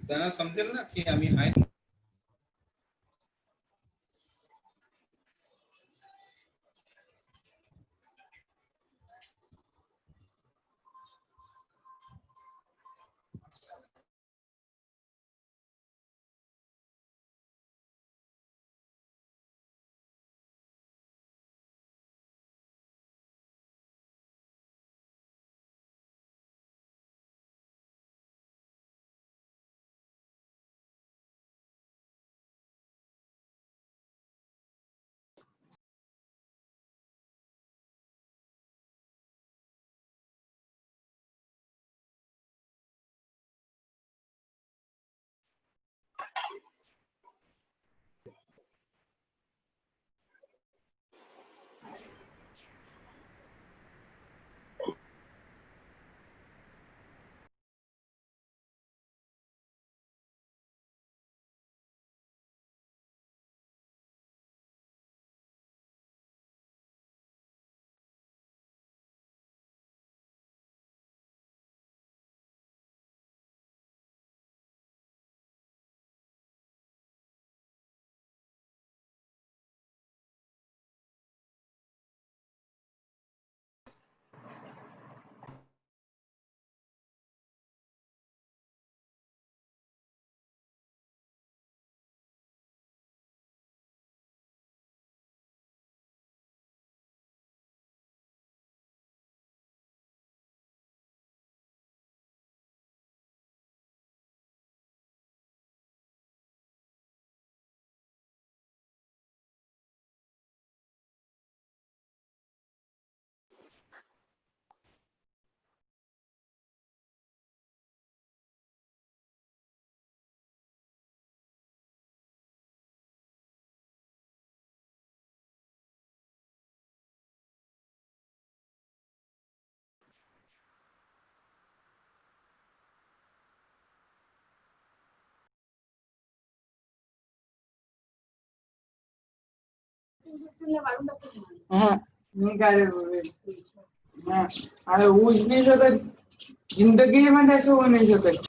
त्यांना समजेल ना की आम्ही आहे. मी काय अरे होऊच नाही शकत जिंदगी मध्ये असं होऊ नाही शकत.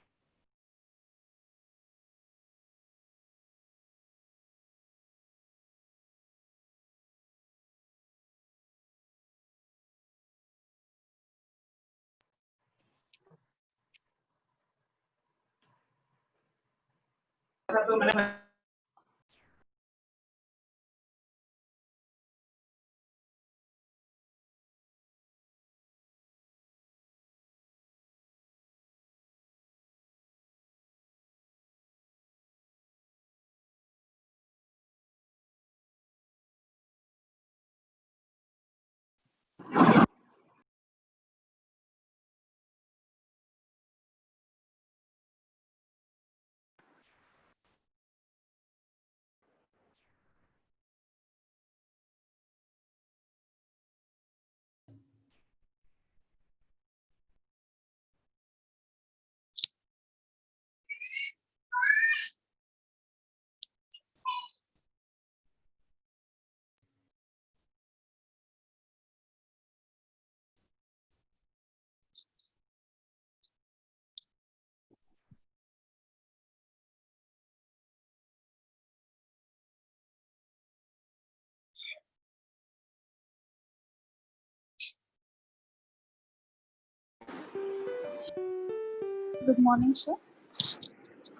Good morning, sir.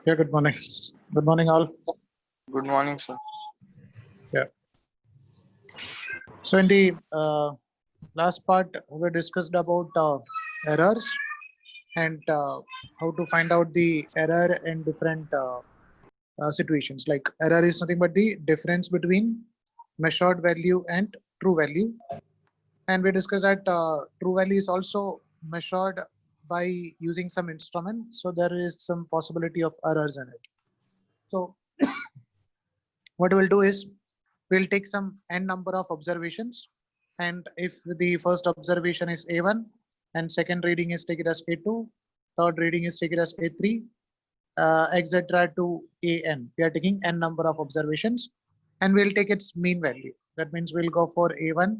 Yeah, good morning. Good morning, all. Good morning, sir. Yeah. So in the last part, we discussed about errors and how to find out the error in different situations. Like error is nothing but the difference between measured value and true value. And we discussed that true value is also measured by using some instrument. So there is some possibility of errors in it. So what we'll do is we'll take some n number of observations, and if the first observation is a1 and second reading is taken as a2, third reading is taken as a3, etc. to an, we are taking n number of observations and we'll take its mean value. That means we'll go for a1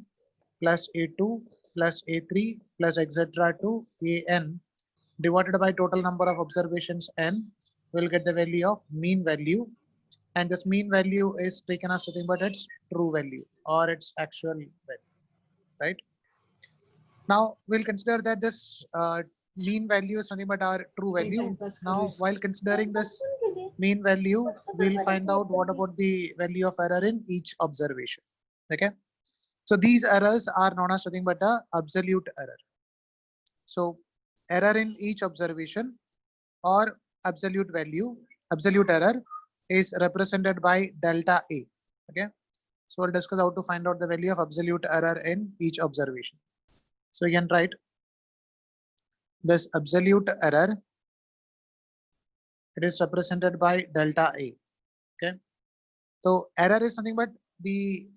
plus a2 plus a3 plus etc. to an divided by total number of observations n, we'll get the value of mean value, and this mean value is taken as something but its true value or its actual value, right? Now we'll consider that this mean value is nothing but our true value. Now while considering this mean value, we'll find out what about the value of error in each observation. Okay, so these errors are known as nothing but a absolute error. So error in each observation or absolute value, absolute error is represented by delta A. Okay, so we'll discuss how to find out the value of absolute error in each observation. So you can write this absolute error, it is represented by delta A. Okay, so error is nothing but the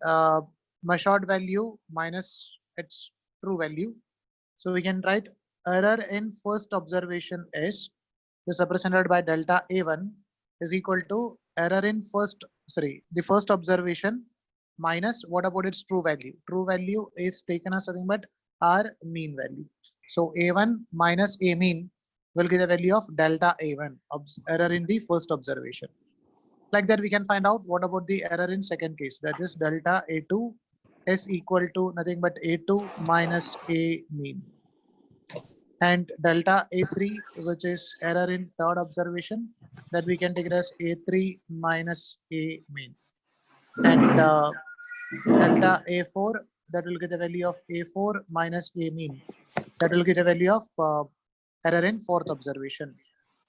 measured value minus its true value. So we can write error in first observation is represented by delta A1 is equal to error in the first observation minus what about its true value. True value is taken as something but our mean value. So A1 minus A mean will give the value of delta A1, error in the first observation. Like that, we can find out what about the error in second case, that is delta A2 is equal to nothing but A2 minus A mean. And delta A3, which is error in third observation, that we can take it as A3 minus A mean. And delta A4, that will get the value of A4 minus A mean. That will get a value of error in fourth observation.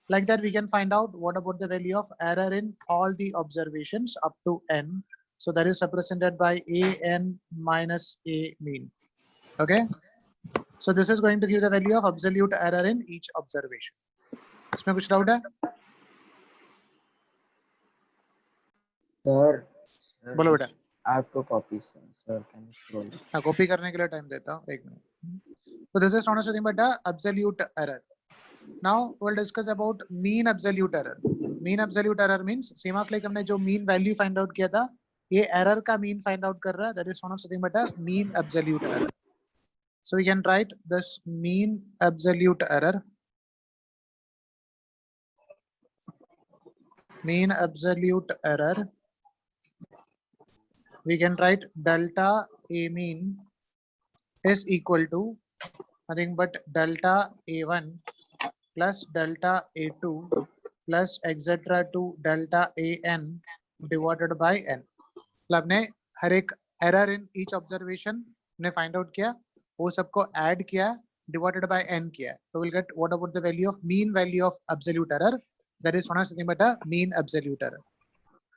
Like that, we can find out what about the value of error in all the observations up to n. So that is represented by an minus a mean. Okay. So this is going to give the value of absolute error in each observation. इसमें कुछ doubt है? Sir बोलो बेटा. आपको copy sir can scroll. हाँ, copy करने के लिए टाइम देता हूँ, 1 minute. So this is known as nothing but the absolute error. Now we'll discuss about mean absolute error. Mean absolute error means same as like हमने जो mean value find out किया था, ये error का mean find out कर रहा है. That is known as nothing but a mean absolute error. So we can write this mean absolute error. Mean absolute error. We can write delta A mean is equal to nothing but delta A1 plus delta A2 plus etc. to delta AN divided by n. मतलब ने हर एक error in each observation ने find out किया, वो सबको add किया, divided by n किया, so we'll get what about the value of mean value of absolute error, that is known as nothing but a mean absolute error.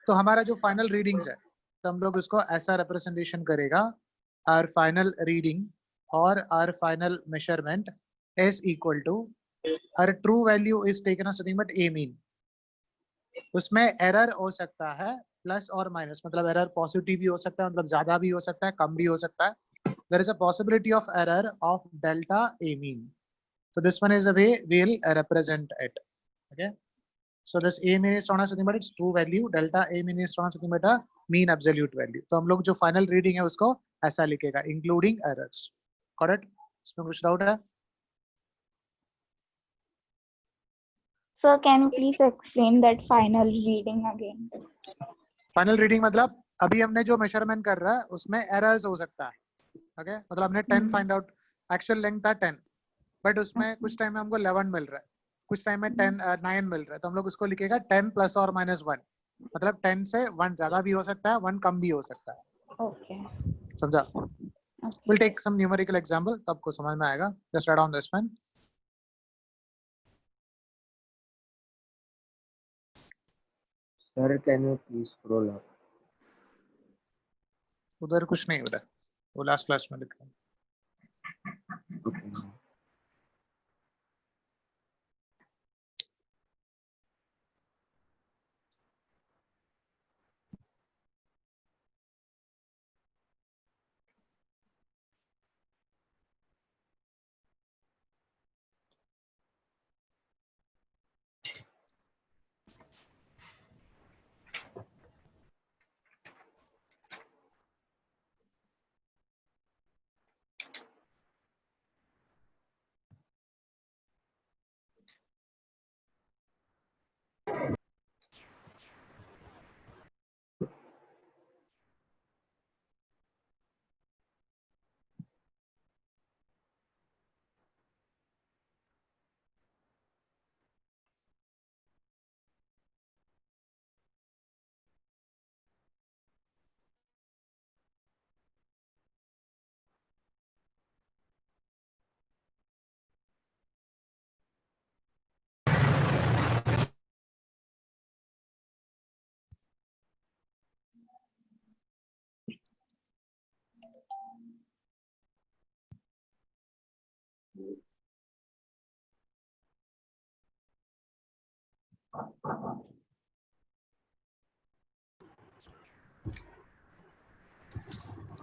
तो हमारा जो final readings है, तो हम लोग उसको ऐसा representation करेगा, our final reading or our final measurement is equal to our true value is taken as nothing but a mean. उसमें error हो सकता है प्लस और माइनस, मतलब एरर पॉजिटिव भी हो सकता है, मतलब ज्यादा भी हो सकता है, कम भी हो सकता है. There is a possibility of error of delta A mean. So this one is the way we'll represent it. Okay. So this A mean is known as something but its true value. Delta A mean is known as something but a mean absolute value. तो हम लोग जो final reading है उसको ऐसा लिखेगा, including errors. Correct? इसमें कुछ doubt है? Sir, can you please explain that final reading again? Final reading मतलब अभी हमने जो measurement कर रहा है उसमें errors हो सकता है. Okay? मतलब हमने 10 find out, actual length था 10, but उसमें कुछ टाइम में हमको 11 मिल रहा है, कुछ टाइम में 9 मिल रहा है, तो हम लोग उसको लिखेगा 10 प्लस और माइनस 1, मतलब 10 से 1 ज्यादा भी हो सकता है, 1 कम भी हो सकता है. Okay. समझा? Okay. We'll take some numerical example, तो आपको समझ में आएगा. Just write down this one. Sir can you please scroll up. उधर कुछ नहीं हो रहा है, वो लास्ट क्लास में लिखा है. Okay.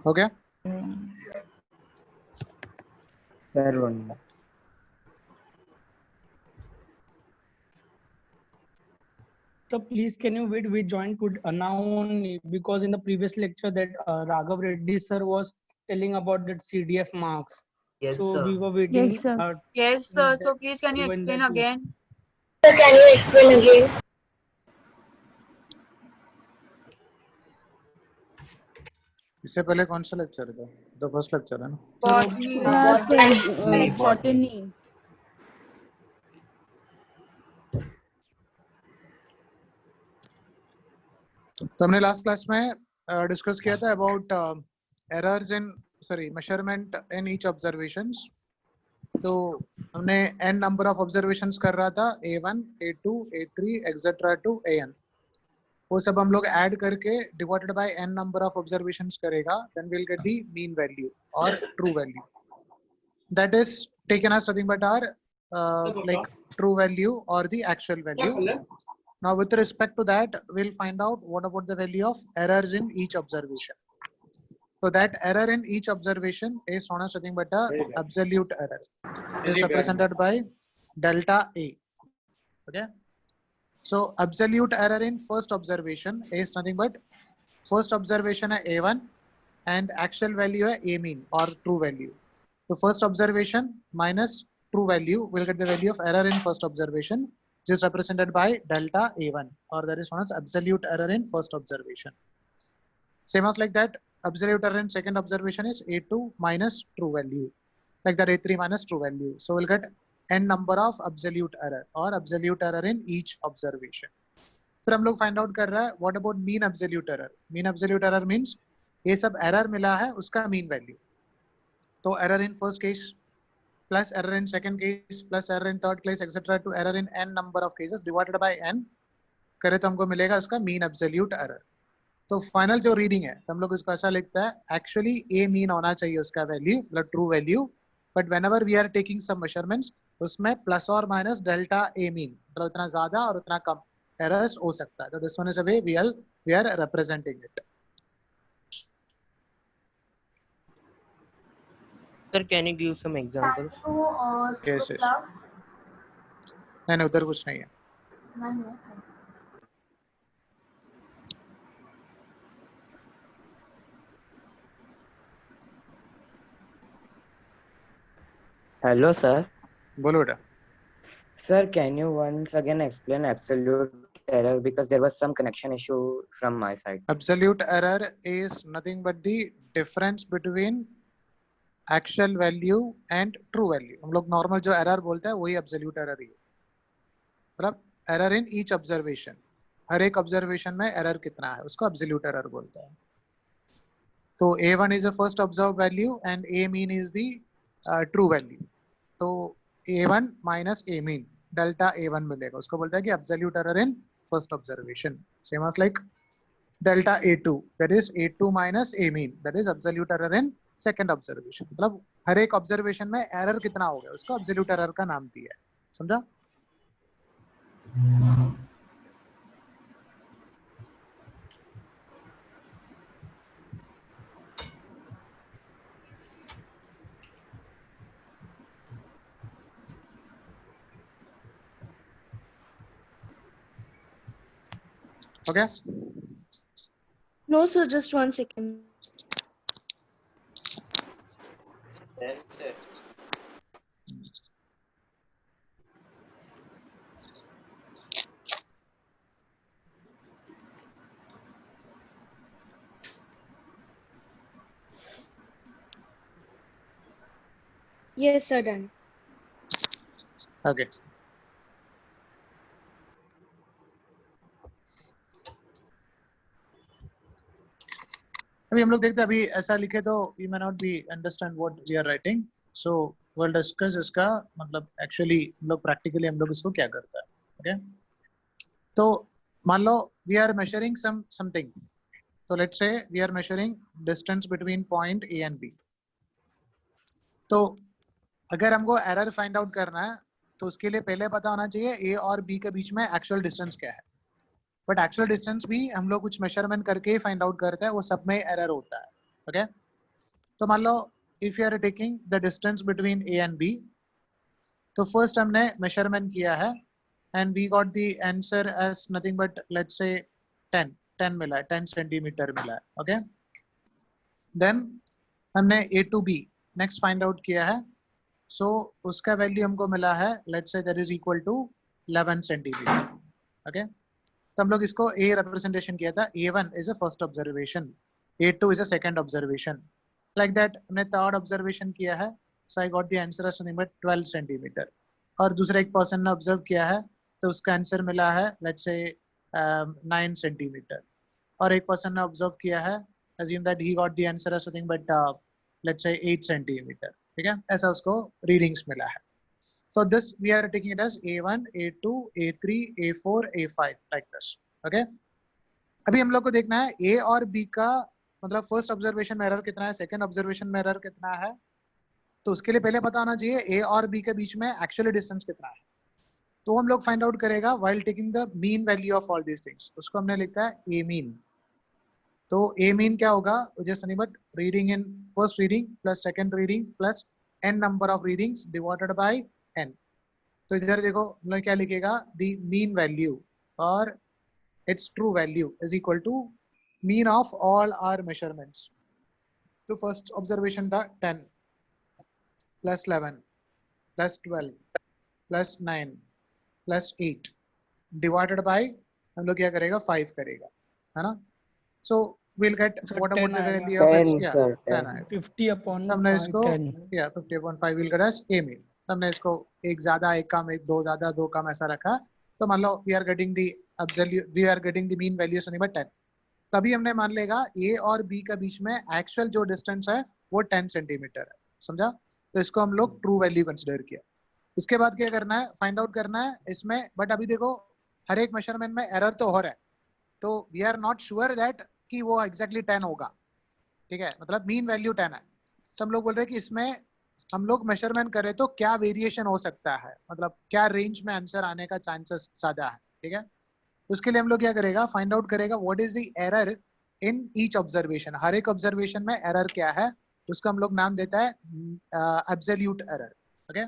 Okay. Sir, one more. So please, can you wait? We joined to now only because in the previous lecture that Raghav Reddy sir was telling about that CDF marks. Yes, So we sir. were waiting. Yes, sir. Yes, sir. So please can you when explain that- again? Sir, can you explain again? इससे पहले कौन सा lecture था? The first lecture है ना? Botany. Botany. तो हमने last class में डिस्कस किया था about errors in measurement in each observations. तो हमने n नंबर ऑफ ऑब्जर्वेशंस कर रहा था, A1, A2, A3 etcetera to AN. वो सब हम लोग ऐड करके divided by n number of observations करेगा, then we will get the mean value और true value. That is taken as nothing but our like true value or the actual value. Now with respect to that, we'll find out what about the value of errors in each observation. So that error in each observation is known as nothing but a absolute error. It is represented by delta A. Okay. So absolute error in first observation is nothing but first observation है A1 and actual value है A mean or true value. So first observation minus true value will get the value of error in first observation, which is represented by delta A1, or that is known as absolute error in first observation. Same as like that, absolute error in second observation is A2 minus true value, like that A3 minus true value. So we'll get n number of absolute error or absolute error in each observation. फिर हम लोग find out कर रहा है what about mean absolute error. Mean absolute error means ये सब error मिला है उसका mean value. तो error in first case plus error in second case plus error in third case etc to error in n number of cases divided by n करे तो हमको मिलेगा उसका mean absolute error. तो फाइनल जो reading है हम लोग इसको ऐसा लिखता है, एक्चुअली a मीन होना चाहिए उसका वैल्यू मतलब true value, but whenever we are taking some measurements उसमें प्लस और माइनस डेल्टा a मीन मतलब उतना ज्यादा और उतना कम एरर्स हो सकता है. तो this one is a way we are representing it. Sir, can you give some examples? Yes, yes. नहीं उधर कुछ नहीं है. Hello, sir. बोलो बेटा. Sir, can you once again explain absolute error because there was some connection issue from my side. Absolute error is nothing but the difference between actual value and true value. हम लोग normal जो error बोलते हैं वही absolute error ही है. मतलब error in each observation. हर एक observation में error कितना है उसको absolute error बोलते हैं. तो A1 is the first observed value and A mean is the true value. तो A1 minus A mean delta A1 मिलेगा उसको बोलते हैं कि absolute error in first observation. Same as like delta A2, that is A2 minus A mean, that is absolute error in second observation. मतलब हर एक observation में error कितना हो गया उसको absolute error का नाम दिया है. समझा? Okay. No, sir, just 1 second. Yes, sir, done. Okay. अभी हम लोग देखते हैं, अभी ऐसा लिखे तो you may not be understand what we are writing. So we'll discuss इसका मतलब actually हम लोग practically हम लोग इसको क्या करता है. Okay. तो मान लो we are measuring something. So let's say we are measuring distance between point A and B. तो अगर हमको एरर फाइंड आउट करना है तो उसके लिए पहले पता होना चाहिए ए और बी के बीच में एक्चुअल डिस्टेंस क्या है, बट एक्चुअल डिस्टेंस भी हम लोग कुछ मेजरमेंट करके ही फाइंड आउट करते हैं, वो सब में एरर होता है. ओके, तो मान लो if you are taking the distance between A and B, तो फर्स्ट हमने मेजरमेंट किया है and we got the answer as nothing but let's say 10 मिला है, 10 सेंटीमीटर मिला है. ओके, देन हमने A to B next find out किया है, सो उसका वैल्यू हमको मिला है let's say that is equal to 11 centimetre. Okay, तो हम लोग इसको ए रिप्रेजेंटेशन किया था, A1 is a first observation, A2 is a second observation, like that. हमने थर्ड ऑब्जर्वेशन किया है, so I got the answer as nothing but 12 centimetre. और दूसरा एक पर्सन ने ऑब्जर्व किया है तो उसका आंसर मिला है लेट्स से 9 सेंटीमीटर. और एक पर्सन ने ऑब्जर्व किया है, assume that he got the answer as something but let's say 8 centimetre. ठीक है, ऐसा उसको रीडिंग्स मिला है. So this we are taking it as A1, A2, A3, A4, A5 like this. Okay. अभी हम लोग को देखना है A और B का मतलब फर्स्ट ऑब्जर्वेशन में एरर कितना है, सेकंड ऑब्जर्वेशन में एरर कितना है. तो उसके लिए पहले पता होना चाहिए A और B के बीच में एक्चुअली डिस्टेंस कितना है. तो हम लोग फाइंड आउट करेगा while taking the mean value of all these things. उसको हमने लिखा है A mean. तो A mean क्या होगा, just nothing but reading in first reading plus second reading plus n number of readings divided by n. तो इधर देखो हम लोग क्या लिखेगा, द मीन वैल्यू और it's true value is equal to mean of all our measurements. तो first observation था 10 plus 11 plus 12 plus 9 plus 8 divided by हम लोग क्या करेगा 5 करेगा, है ना. So we'll get So what about 10 the आएगा. value of 10 x? Yeah, sir, 10 10. आएगा. 50 upon हमने इसको 10. 50 upon 5 will get as A mean. हमने इसको एक ज्यादा एक कम, एक दो ज्यादा दो कम ऐसा रखा. तो मान लो we are getting the absolute, we are getting the mean value something but 10. तभी हमने मान लेगा A और B के बीच में एक्चुअल जो डिस्टेंस है वो 10 सेंटीमीटर है, समझा. तो इसको हम लोग ट्रू वैल्यू कंसिडर किया. उसके बाद क्या करना है, फाइंड आउट करना है इसमें. बट अभी देखो हर एक मेजरमेंट में एरर तो हो रहा है, तो we are not sure that कि वो एग्जैक्टली 10 होगा. ठीक है, मतलब मीन वैल्यू 10 है. तो हम लोग बोल रहे हैं कि इसमें हम लोग मेजरमेंट करें तो क्या वेरिएशन हो सकता है, मतलब क्या रेंज में आंसर आने का चांसेस ज्यादा है. ठीक है, उसके लिए हम लोग क्या करेगा, फाइंड आउट करेगा what is the error in each observation. हर एक ऑब्जर्वेशन में एरर क्या है, उसका हम लोग नाम देता है एब्सोल्यूट एरर. ओके,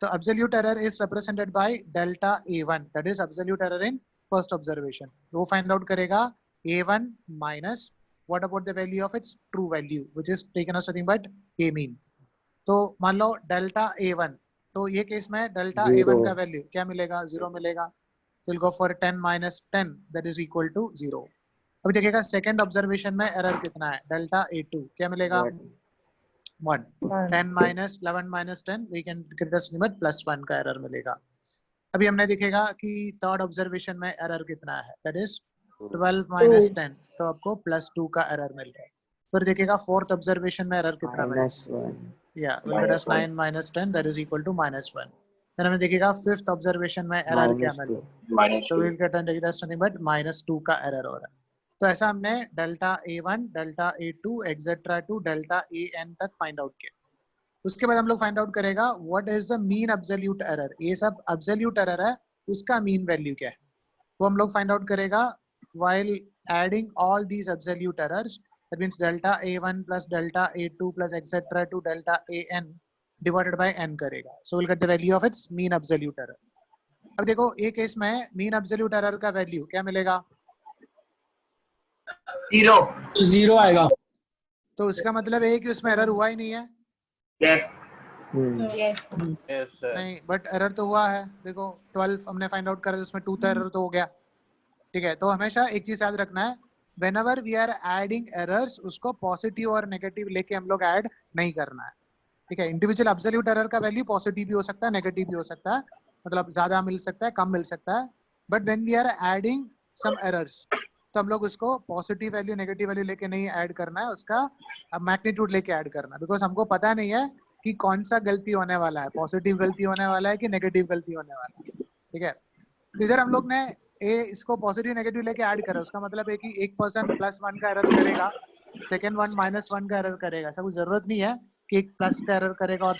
तो absolute error is represented by delta A1, that is absolute error in first observation. वो फाइंड आउट करेगा A1 minus what about the value of its true value which is taken as nothing but A mean. तो मान लो delta A1, तो ये case में delta A1 का value क्या मिलेगा, 0 मिलेगा. तो we'll go for 10 minus 10 that is equal to 0. अभी देखिएगा सेकंड ऑब्जर्वेशन में एरर कितना है, डेल्टा A2 क्या मिलेगा 1. 10 minus 11 minus 10 we can get this limit plus 1 का एरर मिलेगा. अभी हमने देखेगा कि थर्ड ऑब्जर्वेशन में एरर कितना है, दैट इज 12 minus 10, तो आपको प्लस 2 का एरर मिल रहा है. फिर देखिएगा फोर्थ ऑब्जर्वेशन में एरर कितना है, -1. या will get us 9 minus 10 that is equal to -1. फिर हमें देखिएगा फिफ्थ ऑब्जर्वेशन में एरर क्या मिल रहा है, तो will get and something but -2 का एरर हो रहा है. तो ऐसा हमने delta A1, delta A2 etcetera to delta AN तक फाइंड आउट किया. उसके बाद हम लोग फाइंड आउट करेगा what is the mean absolute error. ये सब एब्सोल्यूट एरर है, उसका मीन वैल्यू क्या है वो हम लोग फाइंड आउट करेगा while adding all these absolute errors. That means delta A1 plus delta A2 plus etc to delta AN divided by n करेगा. So we'll get the value of its mean absolute error. अब देखो एक case में mean absolute error का value क्या मिलेगा, 0 आएगा. तो उसका मतलब है कि उसमें एरर हुआ ही नहीं है. Yes sir. नहीं, बट एरर तो हुआ है. देखो 12 हमने फाइंड आउट करा, उसमें 2 एरर तो हो गया. ठीक है, तो हमेशा एक चीज याद रखना है, whenever we are adding errors उसको पॉजिटिव और नेगेटिव लेके हम लोग ऐड नहीं करना है. ठीक है, इंडिविजुअल एब्सोल्यूट एरर का वैल्यू पॉजिटिव भी हो सकता है, नेगेटिव भी हो सकता है, मतलब ज्यादा मिल सकता है, कम मिल सकता है. But when we are adding some errors तो हम लोग उसको पॉजिटिव वैल्यू नेगेटिव वैल्यू लेके नहीं ऐड करना है, उसका मैग्नीट्यूड लेके ऐड करना है. बिकॉज हमको पता नहीं है कि कौन सा गलती होने वाला है, पॉजिटिव गलती होने वाला है कि नेगेटिव गलती होने वाला है. ठीक है, इधर हम लोग ने इसको पॉजिटिव नेगेटिव लेके ऐड करा, उसका मतलब है कि एक पर्सन +1 का एरर करेगा, सेकंड वन -1 का एरर करेगा. ऐसा कोई जरूरत नहीं है कि एक प्लस का एरर करेगा और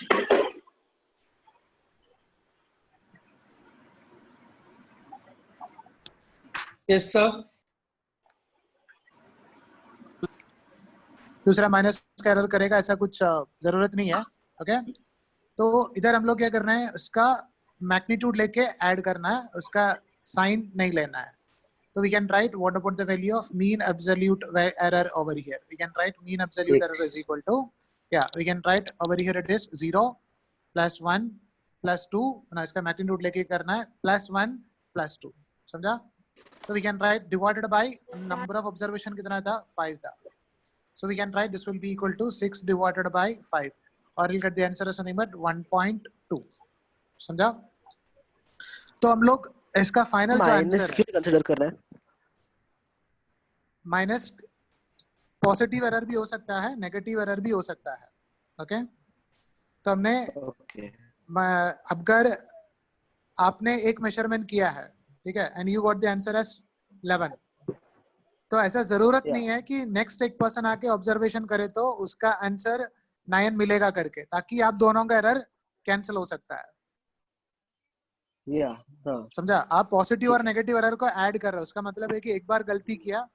Yes, sir. दूसरा माइनस का एरर करेगा, ऐसा कुछ जरूरत नहीं है. ओके, तो इधर हम लोग क्या करना है, उसका मैग्नीट्यूड लेके ऐड करना है, उसका साइन नहीं लेना है. So we can write what about the value of mean absolute error over here. We can write mean absolute error is equal to, yeah, we can write over here it is 0 plus 1 plus 2. ना इसका magnitude लेके करना है plus 1 plus 2. समझा? So we can write divided by number of observation कितना था? 5 था. So we can write this will be equal to 6 divided by 5. और we'll get the answer as nothing but 1.2. समझा? तो हम लोग इसका फाइनल जो आंसर है कंसीडर कर रहे हैं, माइनस पॉजिटिव एरर भी हो सकता है, नेगेटिव एरर भी हो सकता है. ओके, तो हमने अगर आपने एक मेजरमेंट किया है, ठीक है, and you got the answer as 11, तो ऐसा जरूरत नहीं है कि नेक्स्ट एक पर्सन आके ऑब्जर्वेशन करे तो उसका आंसर 9 मिलेगा करके, ताकि आप दोनों का एरर कैंसिल हो सकता है. समझा? आप पॉजिटिव और नेगेटिव एरर को ऐड कर रहे हो, उसका मतलब है कि एक बार गलती किया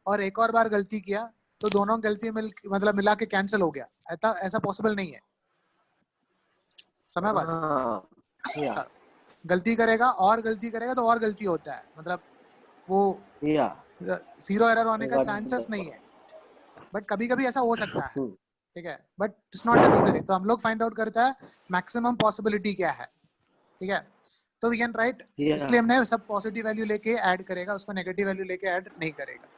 और एक और बार गलती किया तो दोनों गलती मतलब मिला के कैंसिल हो गया. ऐसा पॉसिबल नहीं है. समय बात, गलती करेगा और गलती करेगा तो और गलती होता है, मतलब वो जीरो एरर होने का चांसेस नहीं है, बट कभी कभी ऐसा हो सकता है. ठीक है, बट इट्स नॉट नेसेसरी. तो हम लोग फाइंड आउट करता है मैक्सिमम पॉसिबिलिटी क्या है. ठीक है, तो वी कैन राइट, इसलिए हमने सब पॉजिटिव वैल्यू लेके ऐड करेगा, उसको नेगेटिव वैल्यू लेके ऐड नहीं करेगा.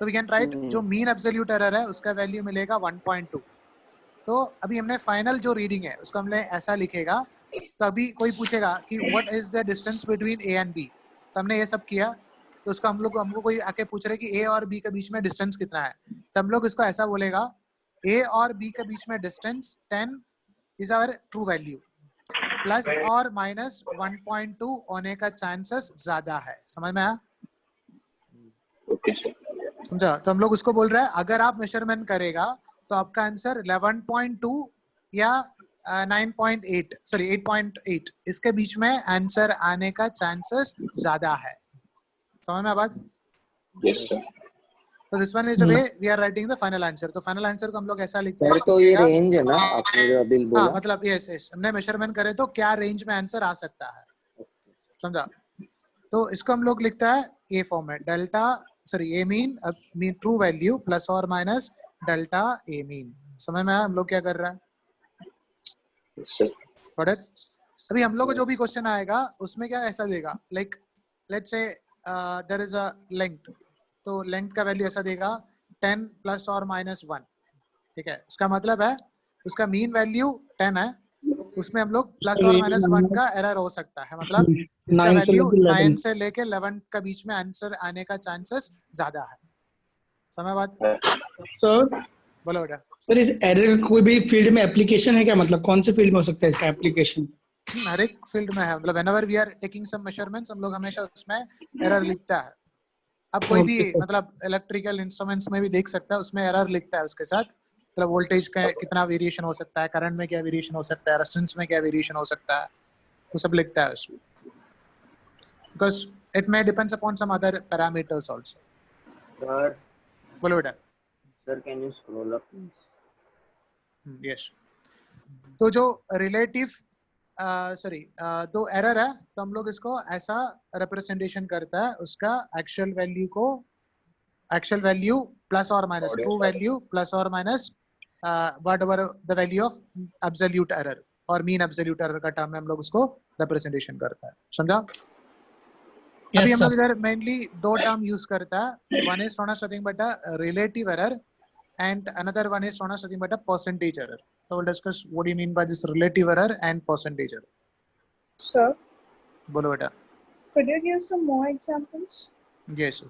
तो वी कैन राइट जो मीन एब्सोल्यूट एरर है उसका वैल्यू मिलेगा 1.2. तो अभी हमने फाइनल जो रीडिंग है उसको हमने ऐसा लिखेगा. तो अभी कोई पूछेगा कि what is the distance between A and B, तो हमने ये सब किया. तो उसको हमको कोई आके पूछ रहे कि ए और बी के बीच में डिस्टेंस कितना है, तो हम लोग इसको ऐसा बोलेगा, ए और बी के बीच में distance 10 is our true value, plus और माइनस 1.2 होने का चांसेस ज्यादा है. समझ में आया? ओके सर, समझा? तो हम लोग उसको बोल रहे हैं अगर आप मेजरमेंट करेगा तो आपका आंसर 11.2 या 9.8 सॉरी 8.8 इसके बीच में आंसर आने का चांसेस ज्यादा है. समझ में बात? Yes sir. तो this one is the way we are writing the final answer. तो फाइनल आंसर को हम लोग ऐसा लिखते हैं. तो ये रेंज है ना आपने जो अभी बोला? हाँ, मतलब यस हमने मेजरमेंट करे तो क्या रेंज में आंसर आ सकता है. समझा? तो इसको हम लोग लिखता है ए फॉर्म में, डेल्टा सॉरी ए मीन ट्रू वैल्यू प्लस और माइनस डेल्टा ए मीन. समझ में आया हम लोग क्या कर रहा है? अभी हम लोग को जो भी क्वेश्चन आएगा उसमें क्या ऐसा देगा, like let's say there is a length, तो लेंथ का वैल्यू ऐसा देगा 10 प्लस और माइनस 1. ठीक है, उसका मतलब है उसका मीन वैल्यू 10 है, उसमें हम लोग प्लस और माइनस 1 का एरर हो सकता है, मतलब इसका वैल्यू 9 से लेके 11 का बीच में आंसर आने का चांसेस ज्यादा है. समय बात सर, बोलो बेटा. सर इस एरर कोई भी फील्ड में एप्लीकेशन है क्या, मतलब कौन से फील्ड में हो सकता है इसका एप्लीकेशन? हर एक फील्ड में है, मतलब whenever we are taking some measurements हम लोग हमेशा उसमें एरर लिखता है. अब कोई भी मतलब इलेक्ट्रिकल इंस्ट्रूमेंट्स में भी देख सकता है, उसमें एरर लिखता है उसके साथ, मतलब वोल्टेज का कितना वेरिएशन हो सकता है, करंट में क्या वेरिएशन हो सकता है, रेजिस्टेंस में क्या वेरिएशन हो सकता है, वो सब लिखता है उसमें, because it may depends upon some other parameters also. Sir, बोलो बेटा. Sir can you scroll up please? Yes. तो जो रिलेटिव तो एरर है, तो हम लोग इसको ऐसा रिप्रेजेंटेशन करता है, उसका एक्चुअल वैल्यू प्लस और माइनस ट्रू वैल्यू प्लस और minus whatever the value of absolute error और मीन एब्सोल्यूट एरर का टर्म में हम लोग उसको रिप्रेजेंटेशन करता है. समझा? अभी हम लोग इधर मेनली दो टर्म यूज करता है. One is known as nothing but a relative error and another one is known as nothing but a percentage error. So we'll discuss what do you mean by this relative error and percentage error. Sir, बोलो बेटा. could you give some more examples? Yes.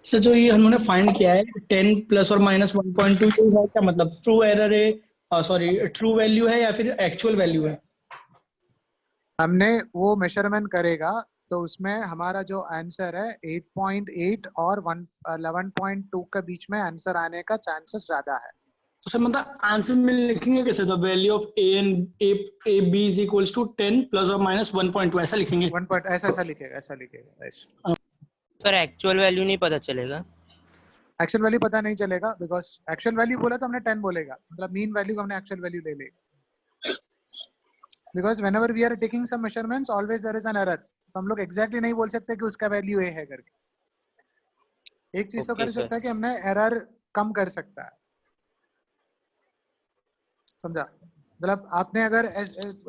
Sir जो ये हमने find किया है 10 plus और minus 1.2 है क्या, मतलब ट्रू एरर है, सॉरी ट्रू वैल्यू है या फिर एक्चुअल वैल्यू है? हमने वो मेजरमेंट करेगा तो उसमें हमारा जो आंसर है 8.8 और 11.2 के बीच में आंसर आने का चांसेस ज्यादा है. तो सर मतलब आंसर में लिखेंगे कैसे, the value of A and A B is equals to 10 plus और माइनस 1.2 ऐसा लिखेंगे? 1 ऐसा लिखेगा. सर एक्चुअल वैल्यू नहीं पता चलेगा? एक्चुअल वैल्यू पता नहीं चलेगा बिकॉज एक्चुअल वैल्यू बोला तो हमने 10 बोलेगा, मतलब मीन वैल्यू को हमने एक्चुअल वैल्यू ले लेगा। Because whenever we are taking some measurements always there is an error, तो हम लोग एग्जैक्टली नहीं बोल सकते कि उसका वैल्यू ए है करके। एक चीज तो Okay, कर sir. सकता है कि हमने एरर कम कर सकता है, समझा? मतलब आपने अगर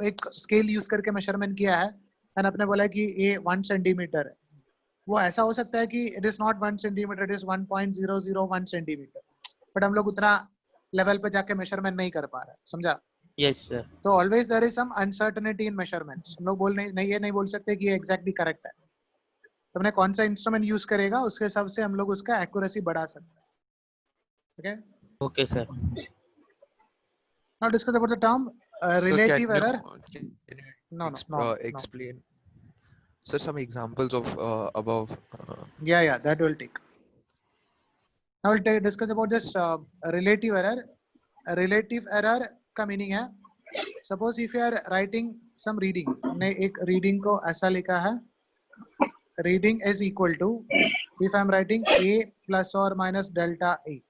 एक स्केल यूज करके मेजरमेंट किया है एंड आपने बोला कि ये 1 सेंटीमीटर है, वो ऐसा हो सकता है कि it is not 1 centimetre, it is 1.001 centimetre, but हम लोग उतना लेवल पे जाके मेजरमेंट नहीं कर पा रहे, समझा? Yes, sir. तो always there is some uncertainty in measurements. हम लोग बोल नहीं ये नहीं बोल सकते कि ये एग्जैक्टली करेक्ट है। तो हमने कौन सा इंस्ट्रूमेंट यूज करेगा उसके हिसाब से हम लोग उसका एक्यूरेसी बढ़ा सकते हैं। Okay, Okay, sir. Now discuss about the term relative error. No, explain, sir, some examples of above? Yeah, that will take. Now we'll discuss about this relative error. A relative error का meaning है, suppose if you are writing some reading, हमने एक reading को ऐसा लिखा है, reading is equal to, if I am writing a plus or minus delta a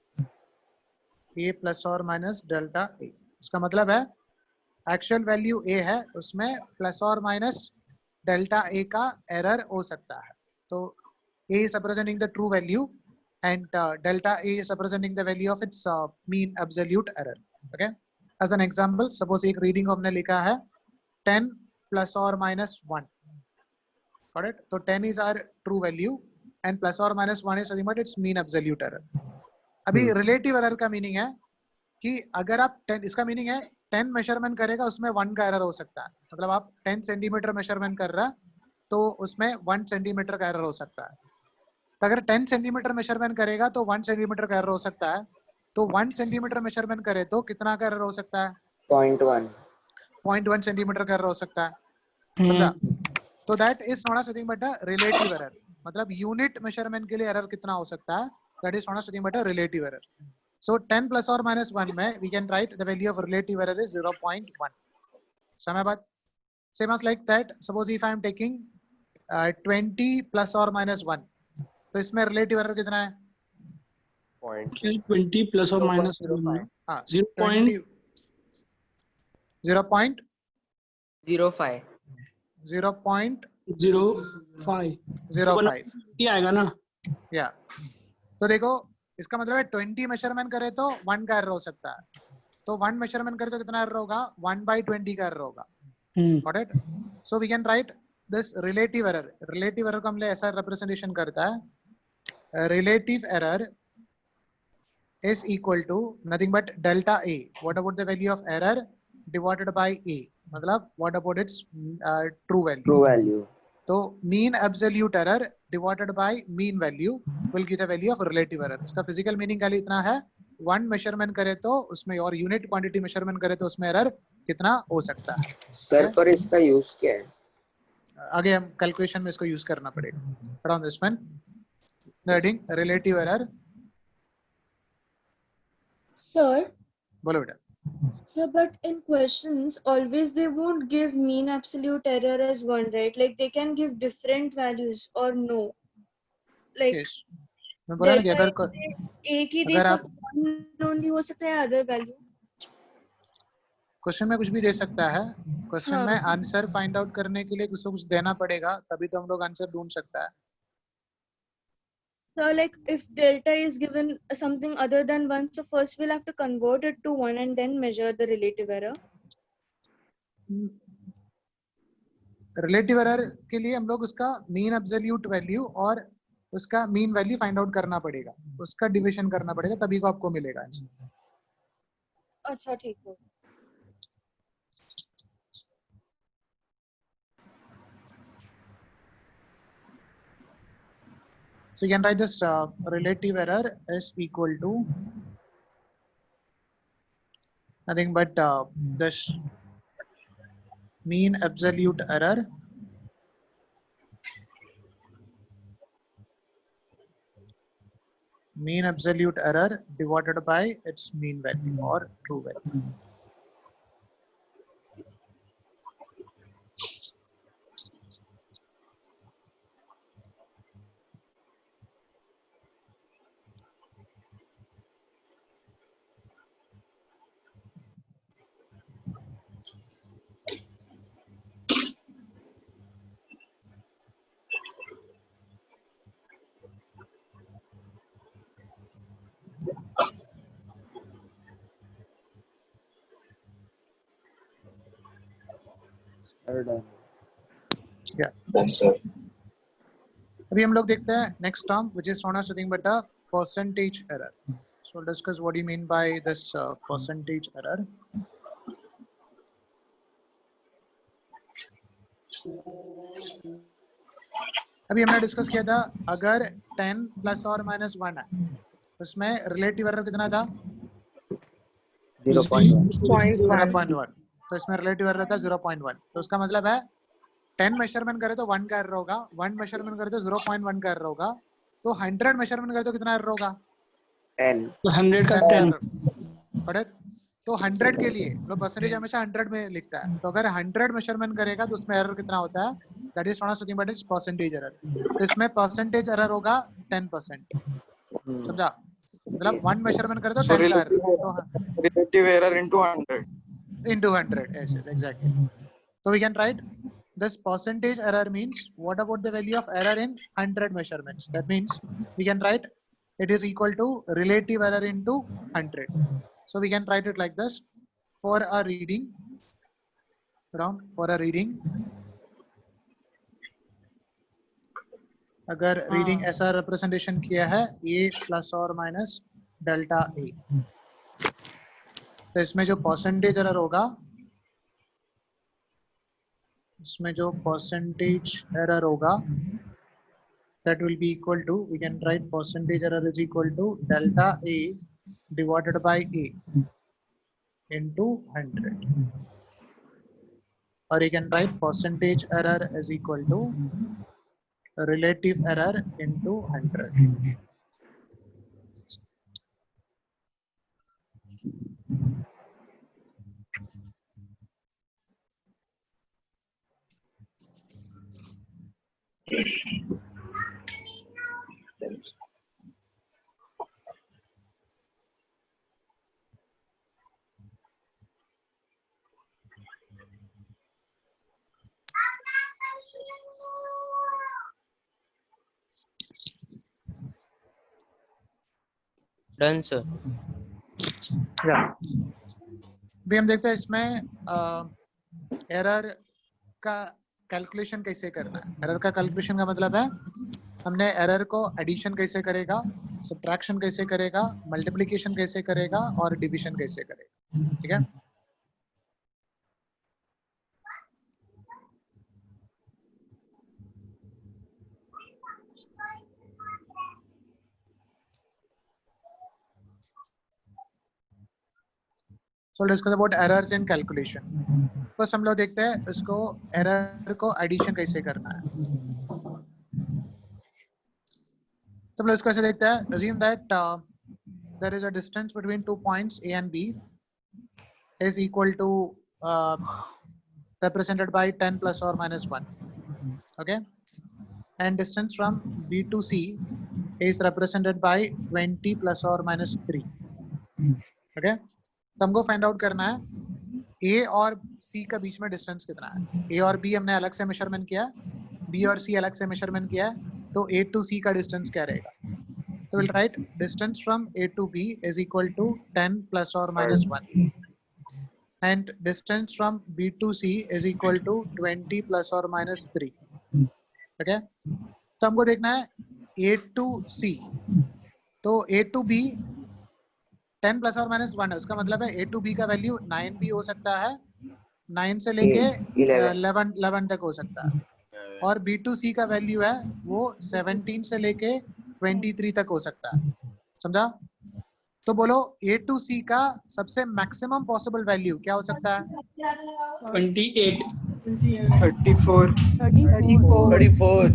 plus or minus delta a, इसका मतलब है एक्चुअल वैल्यू a है, उसमें प्लस और माइनस डेल्टा a का एरर हो सकता है। तो a is representing the true value and delta a is representing the value of its mean absolute error. Okay, as an example, suppose एक reading को हमने लिखा है 10 plus or minus 1, got it? तो 10 is our true value and plus or minus 1 is nothing but its mean absolute error. अभी relative error का meaning है कि अगर आप 10, इसका मीनिंग है 10 मेजरमेंट करेगा उसमें 1 का एरर हो सकता है। मतलब आप 10 सेंटीमीटर मेजरमेंट कर रहा तो उसमें 1 सेंटीमीटर का एरर हो सकता है। तो अगर 10 सेंटीमीटर मेजरमेंट करेगा तो 1 सेंटीमीटर का एरर हो सकता है। तो 1 सेंटीमीटर मेजरमेंट करे तो कितना का एरर हो सकता है? 0.1 सेंटीमीटर का एरर हो सकता है, समझा? तो that is not something but a relative error. मतलब यूनिट मेजरमेंट के लिए एरर कितना हो सकता है, that is not something but a relative error. So 10 plus or minus 1 में we can write the value of relative error is 0.1. समझ बात? Same as like that, suppose if I am taking 20 plus or minus 1, तो इसमें relative error कितना है? 20 plus or minus 0.05. 0.05 आएगा ना? या तो देखो इसका मतलब है 20 मेजरमेंट करे तो 1 का एरर हो सकता है। तो 1 मेजरमेंट करे तो कितना एरर होगा? 1/20 का एरर होगा। Got it? So we can write this relative error. Relative error को हम ऐसा रिप्रेजेंटेशन करता है, relative error is equal to nothing but delta A. What about the value of error divided by A? मतलब what about its true value? तो mean absolute error divided by mean value will give the value of relative error. इसका physical meaning खाली इतना है, 1 measurement करे तो उसमें और यूनिट क्वांटिटी मेजरमेंट करे तो उसमें एरर कितना हो सकता है। सर पर इसका यूज क्या है? आगे हम कैलकुलेशन में इसको यूज करना पड़ेगा। From this one heading relative error. Sir, बोलो बेटा। sir, but in questions, always they won't give mean absolute error as one, right? Like they can give different values or no. Like yes. मैं बोला ना कि अगर एक ही दे अगर आप सकते only हो सकता है other value. क्वेश्चन में कुछ भी दे सकता है, क्वेश्चन हाँ. में आंसर फाइंड आउट करने के लिए कुछ देना पड़ेगा, तभी तो हम लोग आंसर ढूंढ सकता है। So like if delta is given something other than 1, so first we'll have to convert it to 1 and then measure the relative error. Relative error के लिए हम लोग उसका मीन एब्सोल्यूट वैल्यू और उसका मीन वैल्यू फाइंड आउट करना पड़ेगा, उसका डिविजन करना पड़ेगा, तभी को आपको मिलेगा आंसर। अच्छा ठीक है। So you can write this relative error is equal to nothing but this mean absolute error divided by its mean value or true value. अभी हम लोग देखते हैं next term which is known as nothing but a percentage error. So we'll discuss what do you mean by this percentage error. अभी हमने discuss किया था अगर 10 प्लस और माइनस 1 है उसमें रिलेटिव एरर कितना था 0.1. तो इसमें रिलेटिव एरर था 0.1. तो उसका मतलब है 10 मेजरमेंट करे तो 1 का एरर होगा, 1 मेजरमेंट करे तो 0.1 का एरर होगा, तो 100 मेजरमेंट करे तो कितना एरर होगा 10. तो 100 का 10. करेक्ट. तो 100 के लिए लोग परसेंटेज हमेशा 100 में लिखता है. तो अगर 100 मेजरमेंट करेगा तो उसमें एरर कितना होता है that is not something but it's percentage error. तो इसमें परसेंटेज एरर होगा 10%. समझा. मतलब 1 मेजरमेंट करे तो 10 का एरर. तो relative error into 100. into 100. Yes, exactly. So we can write this percentage error means what about the value of error in 100 measurements? That means we can write it is equal to relative error into 100. So we can write it like this for a reading अगर reading ऐसा representation किया है a plus और minus delta a, तो इसमें जो percentage error होगा that will be equal to, we can write percentage error is equal to delta a divided by a into 100, or you can write percentage error is equal to relative error into 100. Done sir. भी हम देखते हैं इसमें error का calculation कैसे करना है. Error का कैलकुलेशन का मतलब है हमने एरर को एडिशन कैसे करेगा, सब्ट्रैक्शन कैसे करेगा, मल्टीप्लिकेशन कैसे करेगा और डिवीजन कैसे करेगा. ठीक है. So discuss about errors in calculation. बस हम लोग देखते हैं इसको एरर को एडिशन कैसे करना है. तो हम लोग इसको ऐसे देखते हैं. Assume that there is a distance between 2 points A and B is equal to represented by 10 plus or minus 1. Okay, and distance from B to C is represented by 20 plus or minus 3. Okay. तो हमको find out करना है A और C का बीच में distance कितना है. A और B हमने अलग से मेजरमेंट किया, B और C अलग से मेजरमेंट किया, तो A to C का डिस्टेंस क्या रहेगा. तो will write distance from A to B is equal to 10 plus और minus 1 and distance from B to C is equal to 20 plus और माइनस 3. ओके. तो हमको देखना है A to C, तो A to B 10 प्लस और minus 1 है. उसका मतलब है A to B का वैल्यू 9 भी हो सकता है, 9 से लेके 11 तक हो सकता है, और B to C का वैल्यू है वो 17 से लेके 23 तक हो सकता है. समझा. तो बोलो A to C का सबसे मैक्सिमम पॉसिबल वैल्यू क्या हो सकता है. 28, 34, 34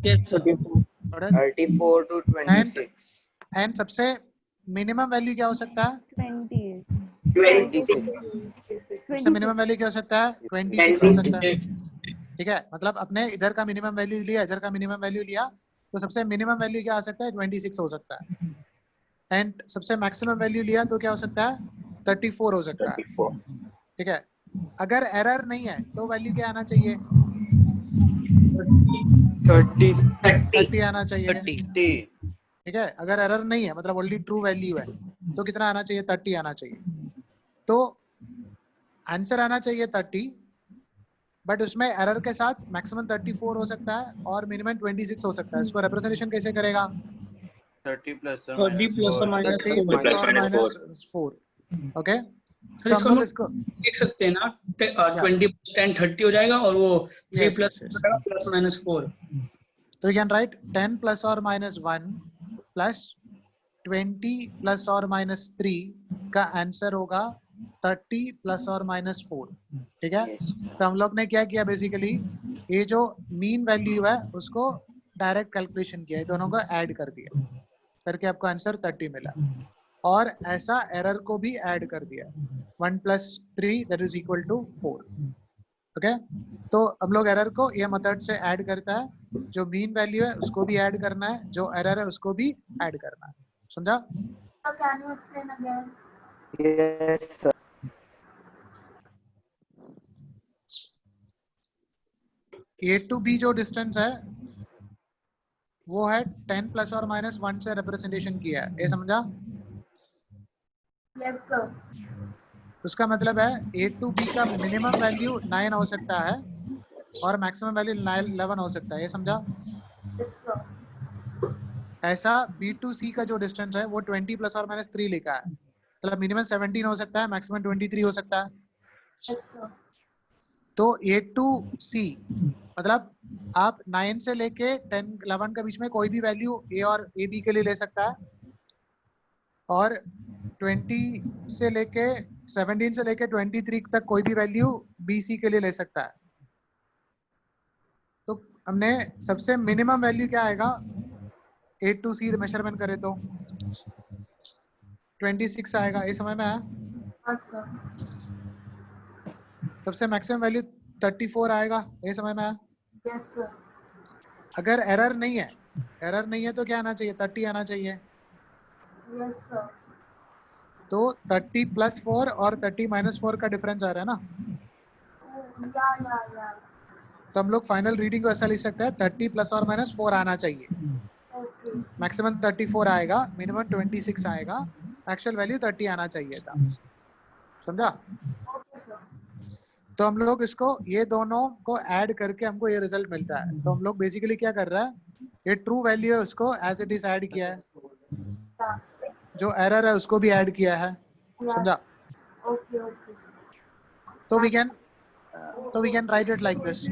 yes sir. 34 to 26. एंड सबसे मिनिमम वैल्यू क्या हो सकता है 26. सबसे मिनिमम वैल्यू क्या हो सकता है 26 हो सकता है. ठीक है. मतलब अपने इधर का मिनिमम वैल्यू लिया, इधर का मिनिमम वैल्यू लिया, तो सबसे मिनिमम वैल्यू क्या आ सकता है 26 हो सकता है. एंड सबसे मैक्सिमम वैल्यू लिया तो क्या हो सकता है 34 हो सकता है. ठीक है. अगर एरर नहीं है तो वैल्यू क्या आना चाहिए 30 आना चाहिए. ठीक है. अगर एरर नहीं है मतलब ओनली ट्रू वैल्यू है तो कितना आना चाहिए 30 आना चाहिए. तो आंसर आना चाहिए 30, बट उसमें एरर के साथ मैक्सिमम 34 हो सकता है और मिनिमम 26 हो सकता है। इसको रिप्रेजेंटेशन कैसे करेगा? 30 plus or 30 minus plus or 4. minus 30 4. plus or minus 4. Okay, sir तो इसको हम हम लोग इसको देख सकते हैं ना, 20 plus 10 30 हो जाएगा और वो 3 Yes, plus yes, yes. plus minus 4. तो we can write 10 plus or minus 1 plus 20 plus or minus 3 का आंसर होगा 30 plus or minus 4। ठीक है, तो हम लोग ने क्या किया बेसिकली, ये जो मीन वैल्यू है उसको डायरेक्ट कैलकुलेशन किया, ये दोनों को ऐड कर दिया, करके आपको आंसर 30 मिला। और ऐसा एरर को भी ऐड कर दिया, 1 plus 3 that is equal to 4। Okay, तो हम लोग एरर को ये मेथड से ऐड करता है, जो मीन वैल्यू है उसको भी ऐड करना है, जो एरर है उसको भी ऐड करना है। समझा? Can you explain again? Yes, sir. A to B जो डिस्टेंस है वो है 10 plus or minus 1 से रिप्रेजेंटेशन किया है, ये समझा? Yes, sir. उसका मतलब है ए टू बी का मिनिमम वैल्यू 9 हो सकता है और मैक्सिमम वैल्यू 11 हो सकता है, ये समझा? Yes, sir. ऐसा बी टू सी का जो डिस्टेंस है वो 20 plus or minus 3 लिखा है, मतलब मिनिमम 17 हो सकता है, मैक्सिमम 23 हो सकता है। Yes, sir. तो ए टू सी मतलब आप 9 से लेके 10 11 के बीच में कोई भी वैल्यू ए और ए बी के लिए ले सकता है, और 20 से लेके 17 से लेके 23 तक कोई भी वैल्यू बी सी के लिए ले सकता है। तो हमने सबसे मिनिमम वैल्यू क्या आएगा, ए टू सी मेजरमेंट करें तो 26 आएगा, ये समझ में आया? Yes, sir. सबसे मैक्सिमम वैल्यू 34 आएगा, ये समझ में आया? Yes, sir. अगर एरर नहीं है, एरर नहीं है तो क्या आना चाहिए, 30 आना चाहिए। Yes, sir. तो 30 plus 4 और 30 minus 4 का डिफरेंस आ रहा है ना, Oh, yeah. तो हम लोग फाइनल रीडिंग को ऐसा लिख सकते हैं 30 plus or minus 4 आना चाहिए। Okay. मैक्सिमम 34 आएगा, मिनिमम 26 आएगा, एक्चुअल वैल्यू 30 आना चाहिए था। समझा? Okay, sir. तो हम लोग इसको ये दोनों को ऐड करके हमको ये रिजल्ट मिलता है। तो हम लोग बेसिकली क्या कर रहा है, ये ट्रू वैल्यू है उसको एज इट इज ऐड किया है, Yeah. जो एरर है उसको भी ऐड किया है। Yeah. समझा? Okay. तो we can write it like this.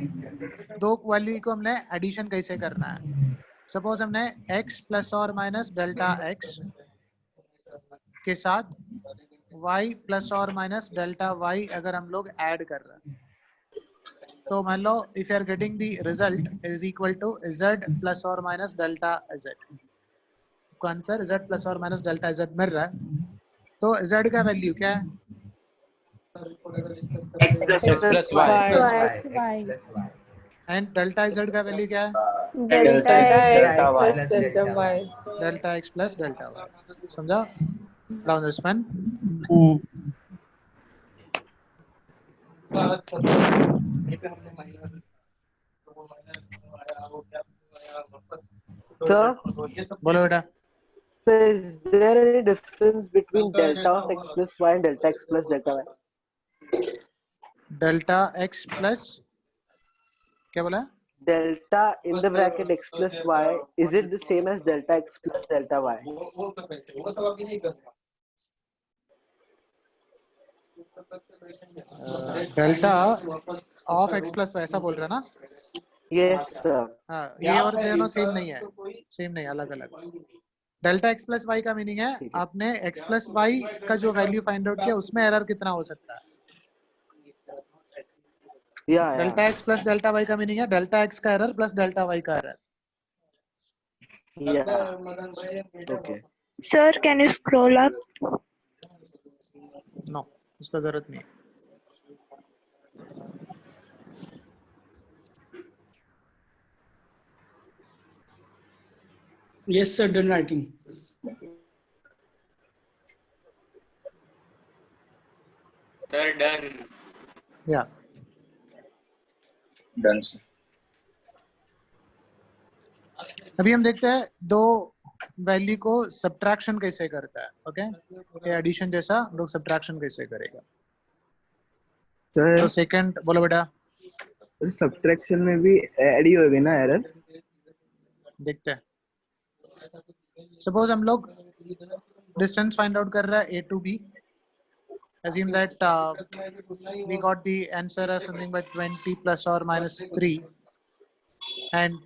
दो वैल्यू को हमने एडिशन कैसे करना है, सपोज हमने x प्लस और माइनस डेल्टा x के साथ y प्लस और माइनस डेल्टा y अगर हम लोग ऐड कर रहे हैं, तो मान लो if you are getting the result is equal to z plus और माइनस डेल्टा z, को आंसर z प्लस और माइनस डेल्टा z मिल रहा है, तो z का वैल्यू क्या है, X plus y. And delta z का वैल्यू क्या है, Delta X Delta y. Delta x plus delta y। समझा? Down this one. Sir, बोलो बेटा। so is there any difference between delta of x plus y and delta x plus delta y? Delta x plus क्या बोला, Delta in the bracket x plus y, is it the same as delta x plus delta y? Delta of x plus ऐसा बोल रहा ना? Yes, sir. हाँ, ये और दोनों सेम नहीं है, सेम नहीं, अलग अलग। डेल्टा x प्लस वाई का मीनिंग है आपने x प्लस वाई का जो वैल्यू फाइंड आउट किया उसमें एरर कितना हो सकता है। Yeah. Delta x plus delta y का मीनिंग है डेल्टा x का एरर प्लस डेल्टा y का error. Yeah. Okay. Sir, can you scroll up? No, उसका जरूरत नहीं है। Yes, sir. Done writing. Sir, done. या Done, sir. अभी हम देखते हैं दो वैल्यू को सब्ट्रैक्शन कैसे करता है। ओके, ये एडिशन जैसा हम लोग सब्ट्रैक्शन कैसे करेगा। तो सेकंड बोलो बेटा, सब्ट्रैक्शन में भी ऐड ही होगी ना एरर? देखते हैं। सपोज हम लोग डिस्टेंस फाइंड आउट कर रहा है A to B. Assume that we got the answer as something by 20 plus or minus 3, and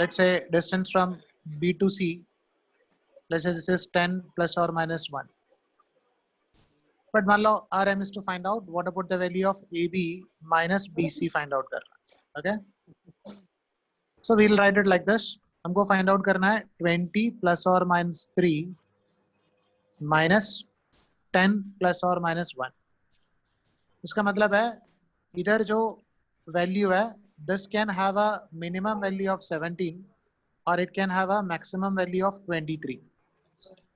let's say distance from B to C, let's say this is 10 plus or minus 1. But मान लो our aim is to find out what about the value of AB minus BC find out करना, okay? So we'll write it like this. हमको find out करना है 20 plus or minus 3 minus 10 plus or minus 1. इसका मतलब है इधर जो value है this can have a minimum value of 17 or it can have a maximum value of 23,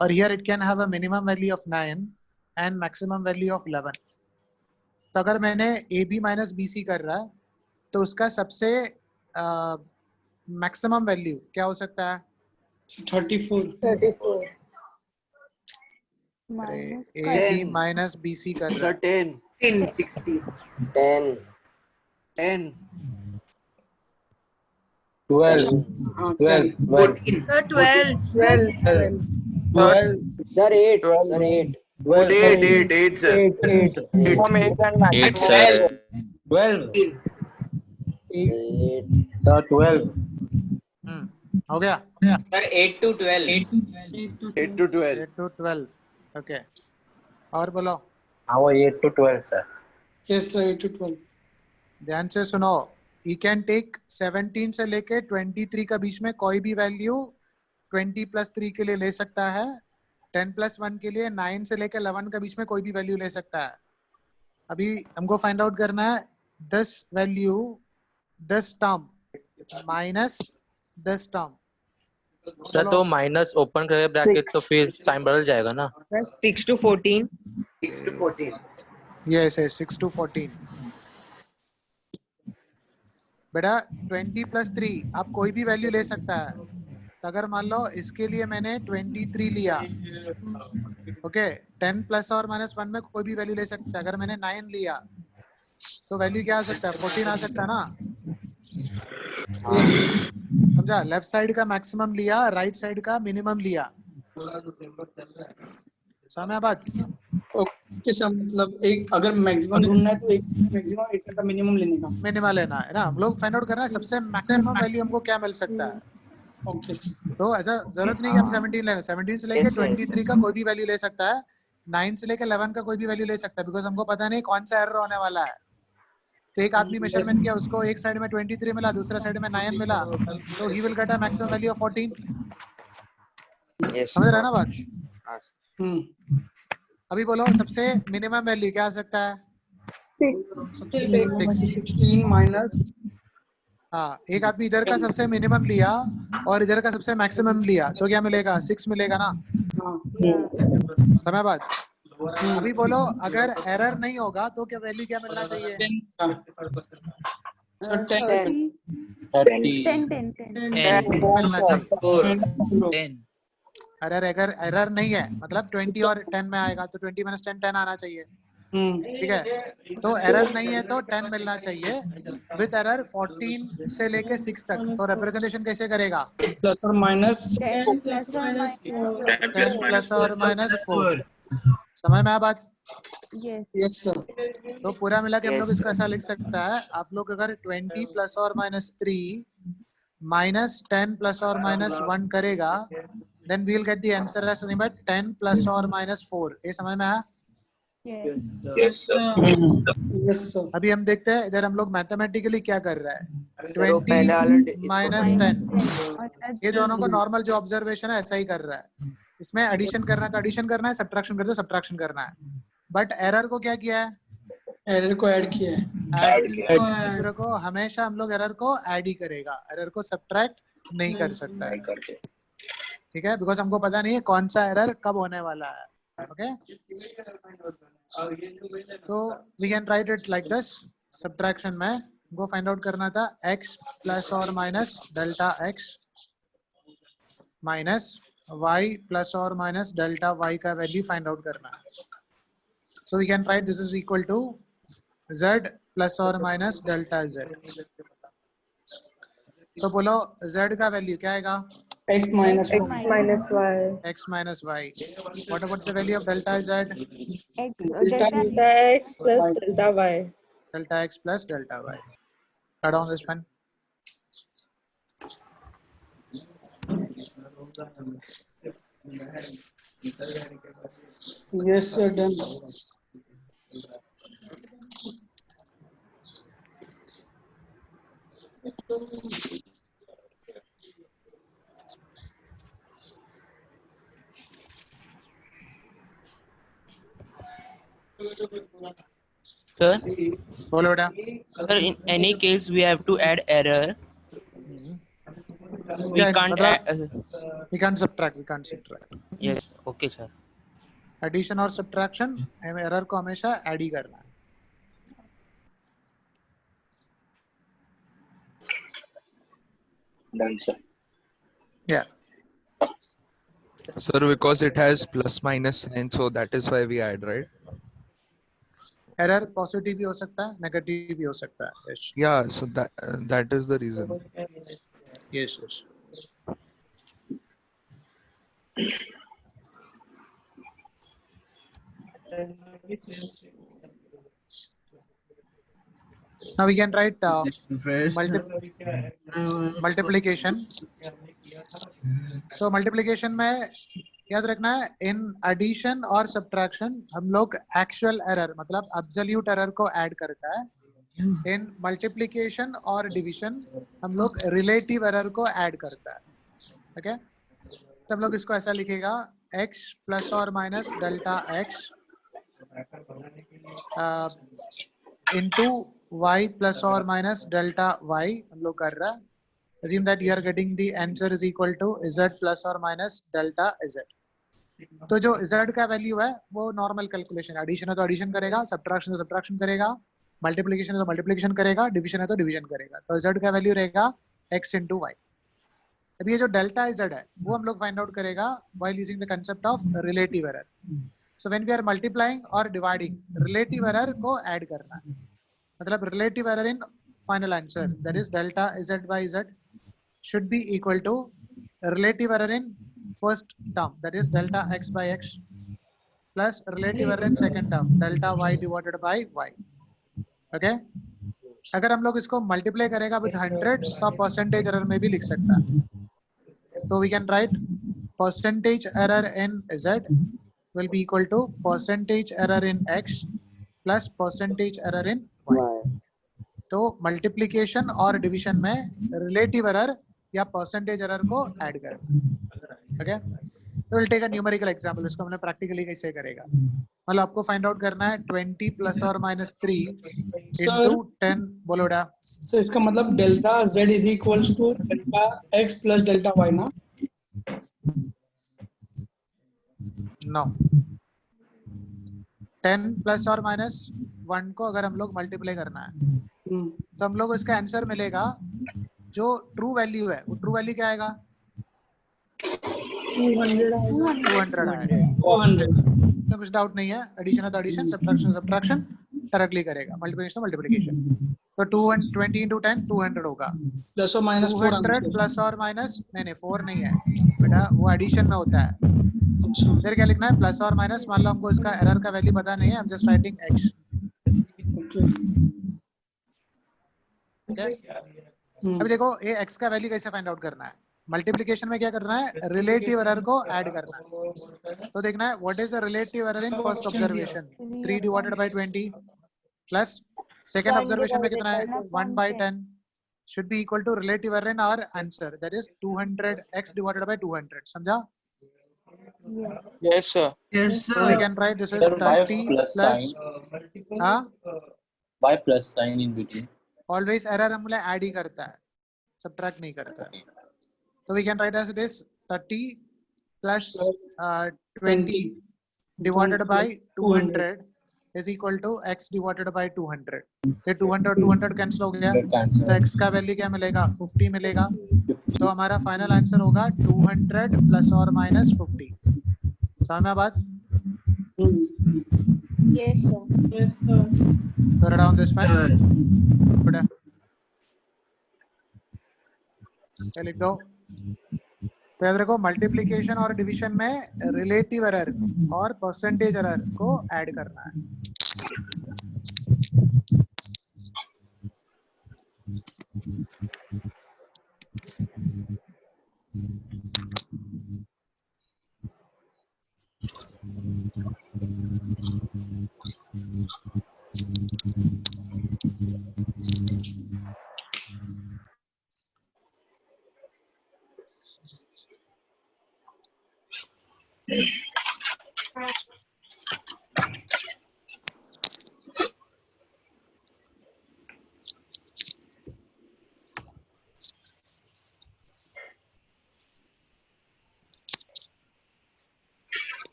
or here it can have a minimum value of 9 and maximum value of 11. तो अगर मैंने AB minus BC कर रहा है तो उसका सबसे maximum value क्या हो सकता है? 34 AB minus BC कर रहा है 10 60 10 12 12 Sir, 12. Sir 8 sir 8 8 sir. 8 sir 12 sir 12 हो गया? Sir 8 to 12. 8 to 12. 8 to 12. Okay, और बोलो। हाँ वो 8 to 12 sir. Yes sir, 8 to 12. ध्यान से सुनो, यू कैन टेक 17 से लेके 23 का बीच में कोई भी वैल्यू 20 प्लस 3 के लिए ले सकता है, 10 प्लस 1 के लिए 9 से लेके 11 का बीच में कोई भी वैल्यू ले सकता है। अभी हमको फाइंड आउट करना है this value, this term minus this term. Sir तो माइनस ओपन करके ब्रैकेट तो फिर साइन बदल जाएगा ना? 6 to 14 यस 6 to 14। बेटा 20 प्लस 3 आप कोई भी वैल्यू ले सकता है। तो अगर मान लो इसके लिए मैंने 23 लिया, ओके, 10 प्लस और माइनस 1 में कोई भी वैल्यू ले सकता है। अगर मैंने 9 लिया तो वैल्यू क्या आ सकता है? 14 आ सकता है ना? समझा? लेफ्ट साइड का मैक्सिमम लिया, राइट साइड का मिनिमम लिया। समझ बात? ओके सर, मतलब एक अगर मैक्सिमम ढूंढना है तो एक मैक्सिमम एक से मिनिमम लेने का, मिनिमम लेना है ना। हम लोग फाइंड आउट करना है सबसे मैक्सिमम वैल्यू हमको क्या मिल सकता है। ओके तो ऐसा जरूरत नहीं कि हम 17 लेना, 17 से लेके 23 का कोई भी वैल्यू ले सकता है, 9 से लेके 11 का कोई भी वैल्यू ले सकता है, बिकॉज हमको पता नहीं कौन सा एरर होने वाला है। तो एक आदमी मेजरमेंट किया, उसको एक साइड में 23 मिला, दूसरा साइड में 9 मिला, तो he will get a maximum value of 14। समझ रहा है ना बात? अभी बोलो सबसे मिनिमम वैल्यू क्या आ सकता है? 16 माइनस, हाँ, एक आदमी इधर का सबसे मिनिमम लिया और इधर का सबसे मैक्सिमम लिया तो क्या मिलेगा? 6 मिलेगा ना? समय बात। अभी बोलो अगर एरर नहीं होगा तो क्या वैल्यू क्या मिलना चाहिए? 10 मिलना चाहिए। अगर एरर नहीं है मतलब 20 और 10 में आएगा तो 20 माइनस 10 10 आना चाहिए। ठीक है, तो एरर नहीं है तो 10 मिलना चाहिए। विद एरर 14 से लेके 6 तक। तो रिप्रेजेंटेशन कैसे करेगा? प्लस और माइनस 10 प्लस और माइनस 4। समझ में आ बात? Yes sir. तो पूरा मिला के हम लोग इसको ऐसा लिख सकता है, आप लोग अगर 20 प्लस और माइनस 3 माइनस 10 प्लस और माइनस 1 करेगा, then we will get the answer as something but 10 plus or minus 4। ये समझ में आया? Yes sir. अभी हम देखते हैं इधर हम लोग मैथमेटिकली क्या कर रहा है। 20 माइनस 10, ये दोनों को नॉर्मल जो ऑब्जर्वेशन है ऐसा ही कर रहा है। इसमें एडिशन करना का एडिशन करना है, सब्ट्रैक्शन करना सब्ट्रैक्शन करना है। बट एरर को क्या किया है? एरर को ऐड किया है। एरर को हमेशा हम लोग एरर को ऐड ही करेगा, एरर को सब्ट्रैक्ट नहीं कर सकता है। ठीक है, बिकॉज हमको पता नहीं है कौन सा एरर कब होने वाला है। ओके, तो we can write it like this. Subtraction में हमको फाइंड आउट करना था x प्लस और minus delta x minus y plus और माइनस डेल्टा y का वैल्यू फाइंड आउट करना है। So we can write this is equal to z plus or minus delta z. तो बोलो z का वैल्यू क्या आएगा? X minus X minus y. X minus y. What about the value of delta z? Delta x plus delta y. Delta x plus delta y. Write down this pen. Yes, sir. Done. Sir, बोलो बेटा. sir, in any case we have to add error. We Yeah, can't मतलब we can't subtract. We can't subtract. yes, okay sir. Addition और subtraction हमें error को हमेशा add ही करना है. Done, sir. Yeah. Sir, because it has plus minus sign, so that is why we add, right? Error positive भी हो सकता है, negative भी हो सकता है. Yes. Yeah, so that is the reason. Yes, yes. Now we can write multiplication. So multiplication में याद रखना है in addition और subtraction हम लोग actual error मतलब absolute error को add करता है. In multiplication और division हम लोग relative error को add करता है. Okay? तो हम लोग इसको ऐसा लिखेगा x plus or minus delta x into y plus or minus delta y हम लोग कर रहा है. Assume that you are getting the answer is equal to z plus or minus delta z. तो जो z का वैल्यू है वो नॉर्मल कैलकुलेशन, एडिशन है तो एडिशन करेगा, सब्ट्रैक्शन है तो सब्ट्रैक्शन करेगा, मल्टीप्लिकेशन है तो मल्टीप्लिकेशन करेगा, डिवीजन है तो डिवीजन करेगा. तो z का वैल्यू रहेगा x into y. अब ये जो डेल्टा z है वो हम लोग फाइंड आउट करेगा while using the concept of relative error. So when we are multiplying or dividing, relative error को ऐड करना है. मतलब relative error in final answer, that is delta z by z should be equal to relative error in first term, that is delta x by x plus relative error in second term, delta y divided by y. Okay? अगर हम लोग इसको multiply करेगा with 100 तो percentage error में भी लिख सकता है. So we can write percentage error in z will be equal to percentage error in x plus percentage error in y. तो मल्टीप्लिकेशन और डिवीजन में रिलेटिव एरर या परसेंटेज एरर को ऐड करें. ओके, तो will take a numerical example. इसको हमने practically कैसे करेगा, मतलब आपको फाइंड आउट करना है 20 प्लस और माइनस 3 into 10. बोलो बेटा. So इसका मतलब delta z is equals to delta x plus delta y ना? नो. 10 प्लस और माइनस 1 को अगर हम लोग मल्टीप्लाई करना है तो हम लोग इसका आंसर मिलेगा जो ट्रू वैल्यू है. वो ट्रू वैल्यू क्या आएगा? 200 आएगा. तो कुछ डाउट नहीं है. एडिशन है तो एडिशन, सब्ट्रैक्शन सब्ट्रैक्शन डायरेक्टली करेगा, मल्टीप्लिकेशन मल्टीप्लिकेशन. तो 220 into 10 200 होगा. प्लस और माइनस 200 प्लस और माइनस नहीं 4 नहीं है बेटा, वो एडिशन में होता है. इधर क्या लिखना है? प्लस और माइनस. मान लो हमको इसका एरर का वैल्यू पता नहीं है, I am just writing x. अभी देखो ये x का वैल्यू कैसे फाइंड आउट करना है. मल्टीप्लिकेशन में क्या करना है? रिलेटिव एरर को ऐड करना है. तो देखना है what is the relative error in first observation, 3 divided by 20 plus second observation में कितना है? 1 by 10 should be equal to relative error in our answer, that is 200x divided by 200. समझा? Yes, sir. Yes, sir. So we can write this is 30 plus by plus sign in between. Always error हम लोग add ही करता है, subtract नहीं करता है. So we can write as it is 30 plus 20 divided by 200 is equal to x divided by 200. तो 200 cancel हो गया तो x का वैल्यू क्या मिलेगा? 50 मिलेगा. तो हमारा फाइनल आंसर होगा 200 प्लस और माइनस 50. समझ में बात? Yes, sir. So write down this one. Put a- ये लिख दो। तो याद रखो मल्टीप्लिकेशन और डिवीजन में रिलेटिव एरर और परसेंटेज एरर को ऐड करना है।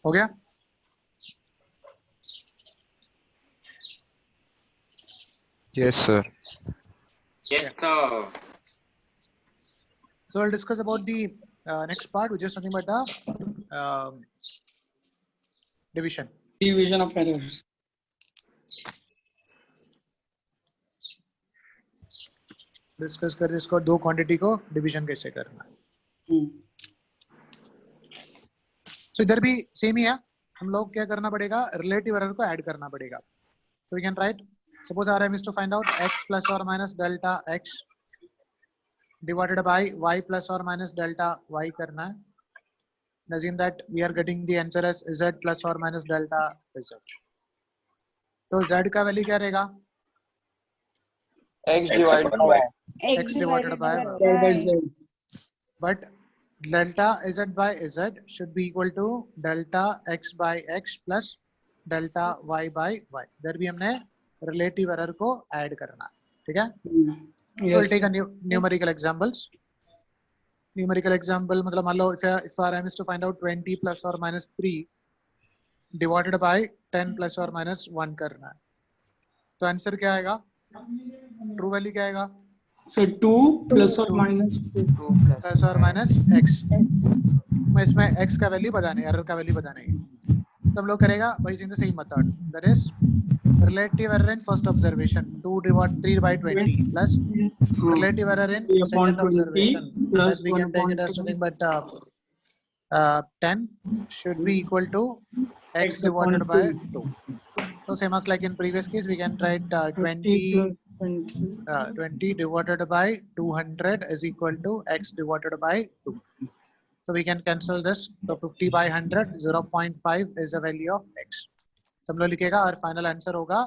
हो गया? Yes, sir. Yes, sir. So we'll discuss about the next part, which is nothing but the division. Division of errors. Discuss कर इसको दो क्वांटिटी को डिवीजन कैसे करना है। So इधर भी सेम ही है, हम लोग क्या करना पड़ेगा, रिलेटिव एरर को ऐड करना पड़ेगा। So we can write, suppose our aim is to find out x plus or minus delta x divided by y plus or minus delta y करना है। Assume that we are getting the answer as z plus or minus delta z. तो z का value क्या रहेगा? X divided by Y. X divided by Z. but delta z by z should be equal to delta x by x plus delta y by y. इधर भी हमने relative error को add करना है, ठीक है? We'll take a numerical examples. Numerical example मतलब मान लो if our aim is to find out 20 plus or minus 3 divided by 10 plus or minus 1 करना है, तो आंसर क्या आएगा? ट्रू वैल्यू क्या आएगा? So 2 plus or minus 2. Plus और माइनस x। मैं इसमें x का वैल्यू बताने, एरर का वैल्यू बताने, तो हम लोग करेगा by using the same method, that is relative error in first observation 2 divided 3 by 20 plus relative error in second observation that we can take it as something but 10 should be equal to x divided by 2. So same as like in previous case, we can write 20 divided by 200 is equal to x divided by 2. So we can cancel this. So 50 by 100, 0.5 is the value of x. तो हम लोग लिखेगा और final answer होगा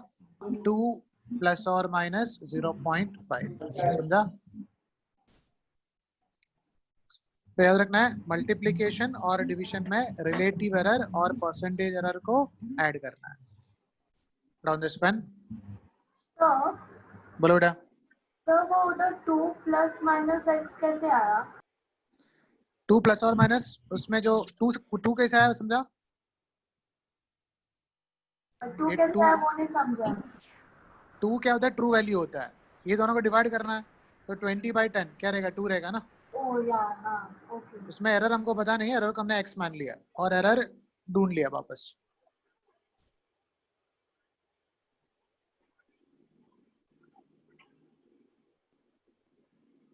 2 plus और minus 0.5। समझा? तो याद रखना है मल्टीप्लिकेशन और डिवीजन में रिलेटिव एरर और परसेंटेज एरर को ऐड करना है। Round this pen. बोलो बेटा। तो वो उधर 2 प्लस माइनस x कैसे आया? 2 प्लस और माइनस उसमें जो 2 कैसे आया समझा? 2 कैसे आया वो नहीं समझा। 2 क्या होता है? ट्रू वैल्यू होता है। ये दोनों को डिवाइड करना है तो 20 by 10 क्या रहेगा? 2 रहेगा ना। ओ यार हाँ ओके। उसमें एरर हमको पता नहीं है, एरर को हमने x मान लिया और एरर ढूंढ लिया वापस।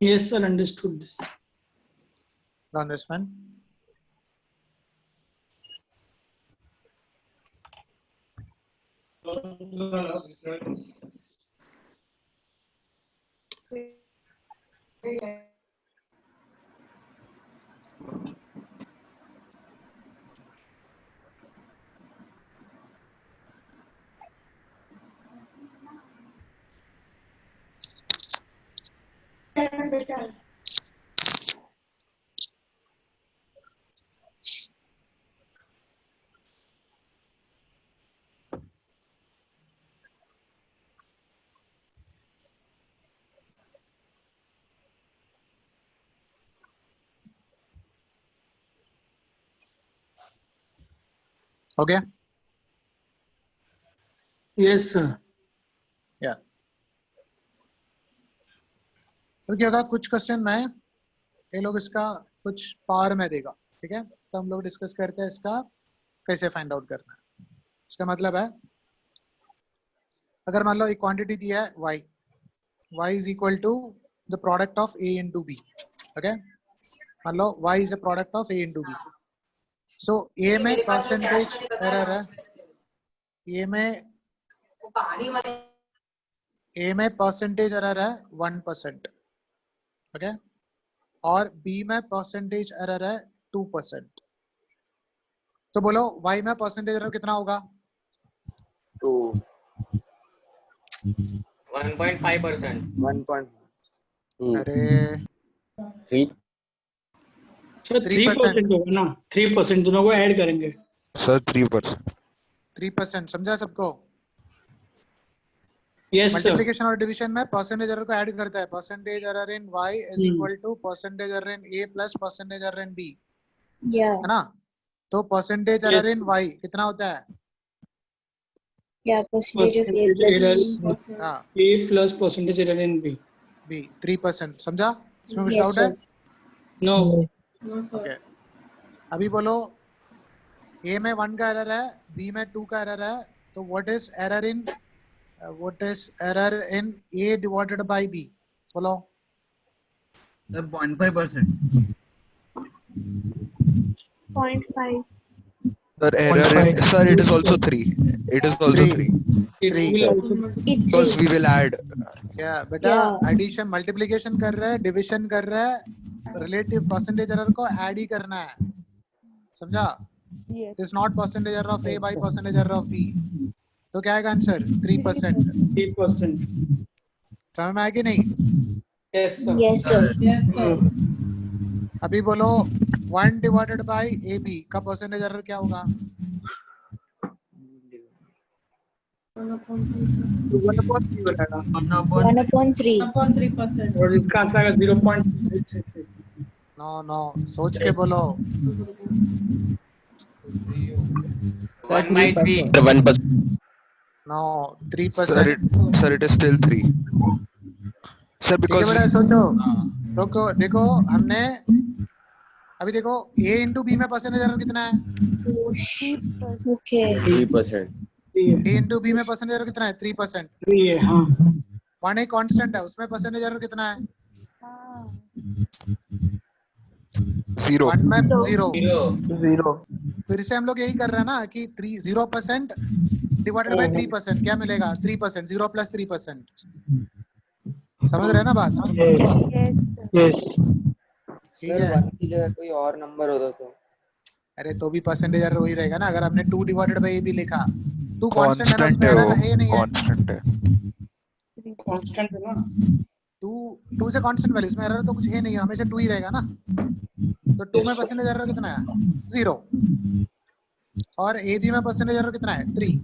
Yes, sir, understood this. Run this one. Okay. Yes, sir. Yeah. तो क्या होगा, कुछ क्वेश्चन में ये लोग इसका कुछ पावर में देगा, ठीक है, तो हम लोग डिस्कस करते हैं इसका कैसे फाइंड आउट करना है। इसका मतलब है अगर मान लो एक क्वांटिटी दिया है y, y is equal to the product of a into B, okay, मान लो y is a product of a into B, so a में परसेंटेज एरर है, a में परसेंटेज एरर है 1%, ओके, और b में परसेंटेज एरर है 2%, तो बोलो y में परसेंटेज एरर कितना होगा? 1.5%. 1.2. अरे 3% होगा ना, 3% दोनों को ऐड करेंगे सर 3%. 3%, समझा सबको? Yes sir. मल्टीप्लिकेशन और डिवीजन में परसेंटेज एरर को ऐड करता है, percentage error in y is equal to percentage error in a plus percentage error in b, है ना? तो परसेंटेज एरर इन y कितना होता है? percentage of a plus percentage error in b. 3%, समझा? इसमें कुछ Yes, डाउट है? No. ओके, अभी बोलो a में 1 का एरर है, b में 2 का एरर है, तो what is error in a divided by b? बोलो। 0.5%. 0.5. Sir, error in, sir, it is also 3. It is also 3. 3 Because we will add. क्या बेटा, एडिशन मल्टीप्लिकेशन कर रहा है, डिवीजन कर रहा है, रिलेटिव परसेंटेज एरर को ऐड ही करना है, समझा? It is not percentage error of a by percentage error of b, तो क्या आएगा आंसर? 3%. 3%. समझ में आया कि नहीं? Yes sir. Yes sir. अभी बोलो 1 डिवाइडेड बाय ab का परसेंटेज एरर क्या होगा? 1/3. और इसका आंसर आएगा 0.3. नो सोच के बोलो। 1/3. 1%. No, Sir, 3%. it is still 3. Sir, because बड़ा सोचो, देखो हमने अभी देखो a इंटू बी में परसेंटेज एरर कितना है? Okay. 3%. a इंटू बी में परसेंटेज एरर कितना है? 3%. 3 है, हाँ। 1 एक कांस्टेंट है, उसमें परसेंटेज एरर कितना है? 0. 1 में 0. 0. फिर से हम लोग यही कर रहे हैं ना कि 0% डिवाइडेड बाय 3%, क्या मिलेगा? 3%. 0 प्लस 3%, समझ रहे हैं ना बात? ठीक है। 1 की जगह कोई और नंबर होता तो? अरे तो भी परसेंटेज एरर वही रहेगा ना, अगर हमने 2 डिवाइडेड बाय a भी लिखा, 2 कांस्टेंट है ना, उसमें एरर है नहीं है? Constant है. कांस्टेंट है ना। 2 से कांस्टेंट वैल्यू, इसमें एरर तो कुछ है नहीं है, हमेशा 2 ही रहेगा ना, तो 2 में परसेंटेज एरर कितना है? 0. और ए बी में परसेंटेज एरर कितना है? 3.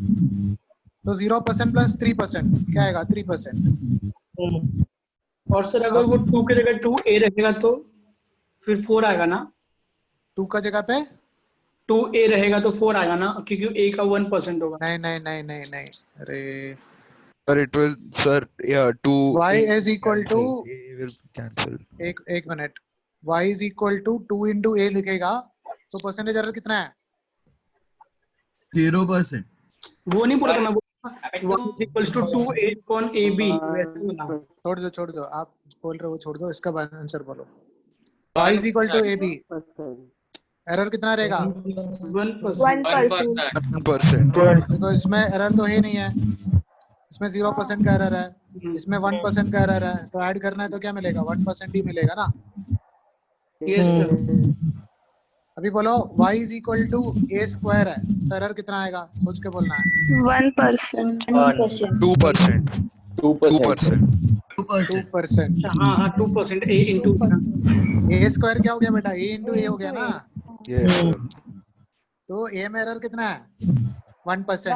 तो 0% प्लस 3% क्या आएगा? 3%. और सर अगर वो 2 की जगह 2a रहेगा तो फिर 4 आएगा ना? 2 का जगह पे 2a रहेगा तो 4 आएगा ना, क्योंकि a का 1% होगा। नहीं, अरे Sir, it will, sir, yeah, 2. y is equal to, A will cancel. एक minute, y is equal to 2 into a लिखेगा तो परसेंटेज एरर कितना है? 0%. वो नहीं बोला मैं, y is equals to 2a upon ab, वैसे बोला। छोड़ दो, आप बोल रहे हो छोड़ दो, इसका आंसर बोलो। y is equal to ab, error कितना रहेगा? 1%. देखो इसमें एरर तो है नहीं है, इसमें 0% का एरर है, इसमें 1% का एरर है, तो ऐड करना है तो क्या मिलेगा? 1% ही मिलेगा ना। Yes sir. अभी बोलो y is equal to a square है, तो एरर कितना आएगा? सोच के बोलना है। 1%. 2%. 2%. 2%. हाँ 2% a into a स्क्वायर क्या हो गया बेटा? a into a हो गया ना? Yes, sir. तो a में एरर कितना है? 1%.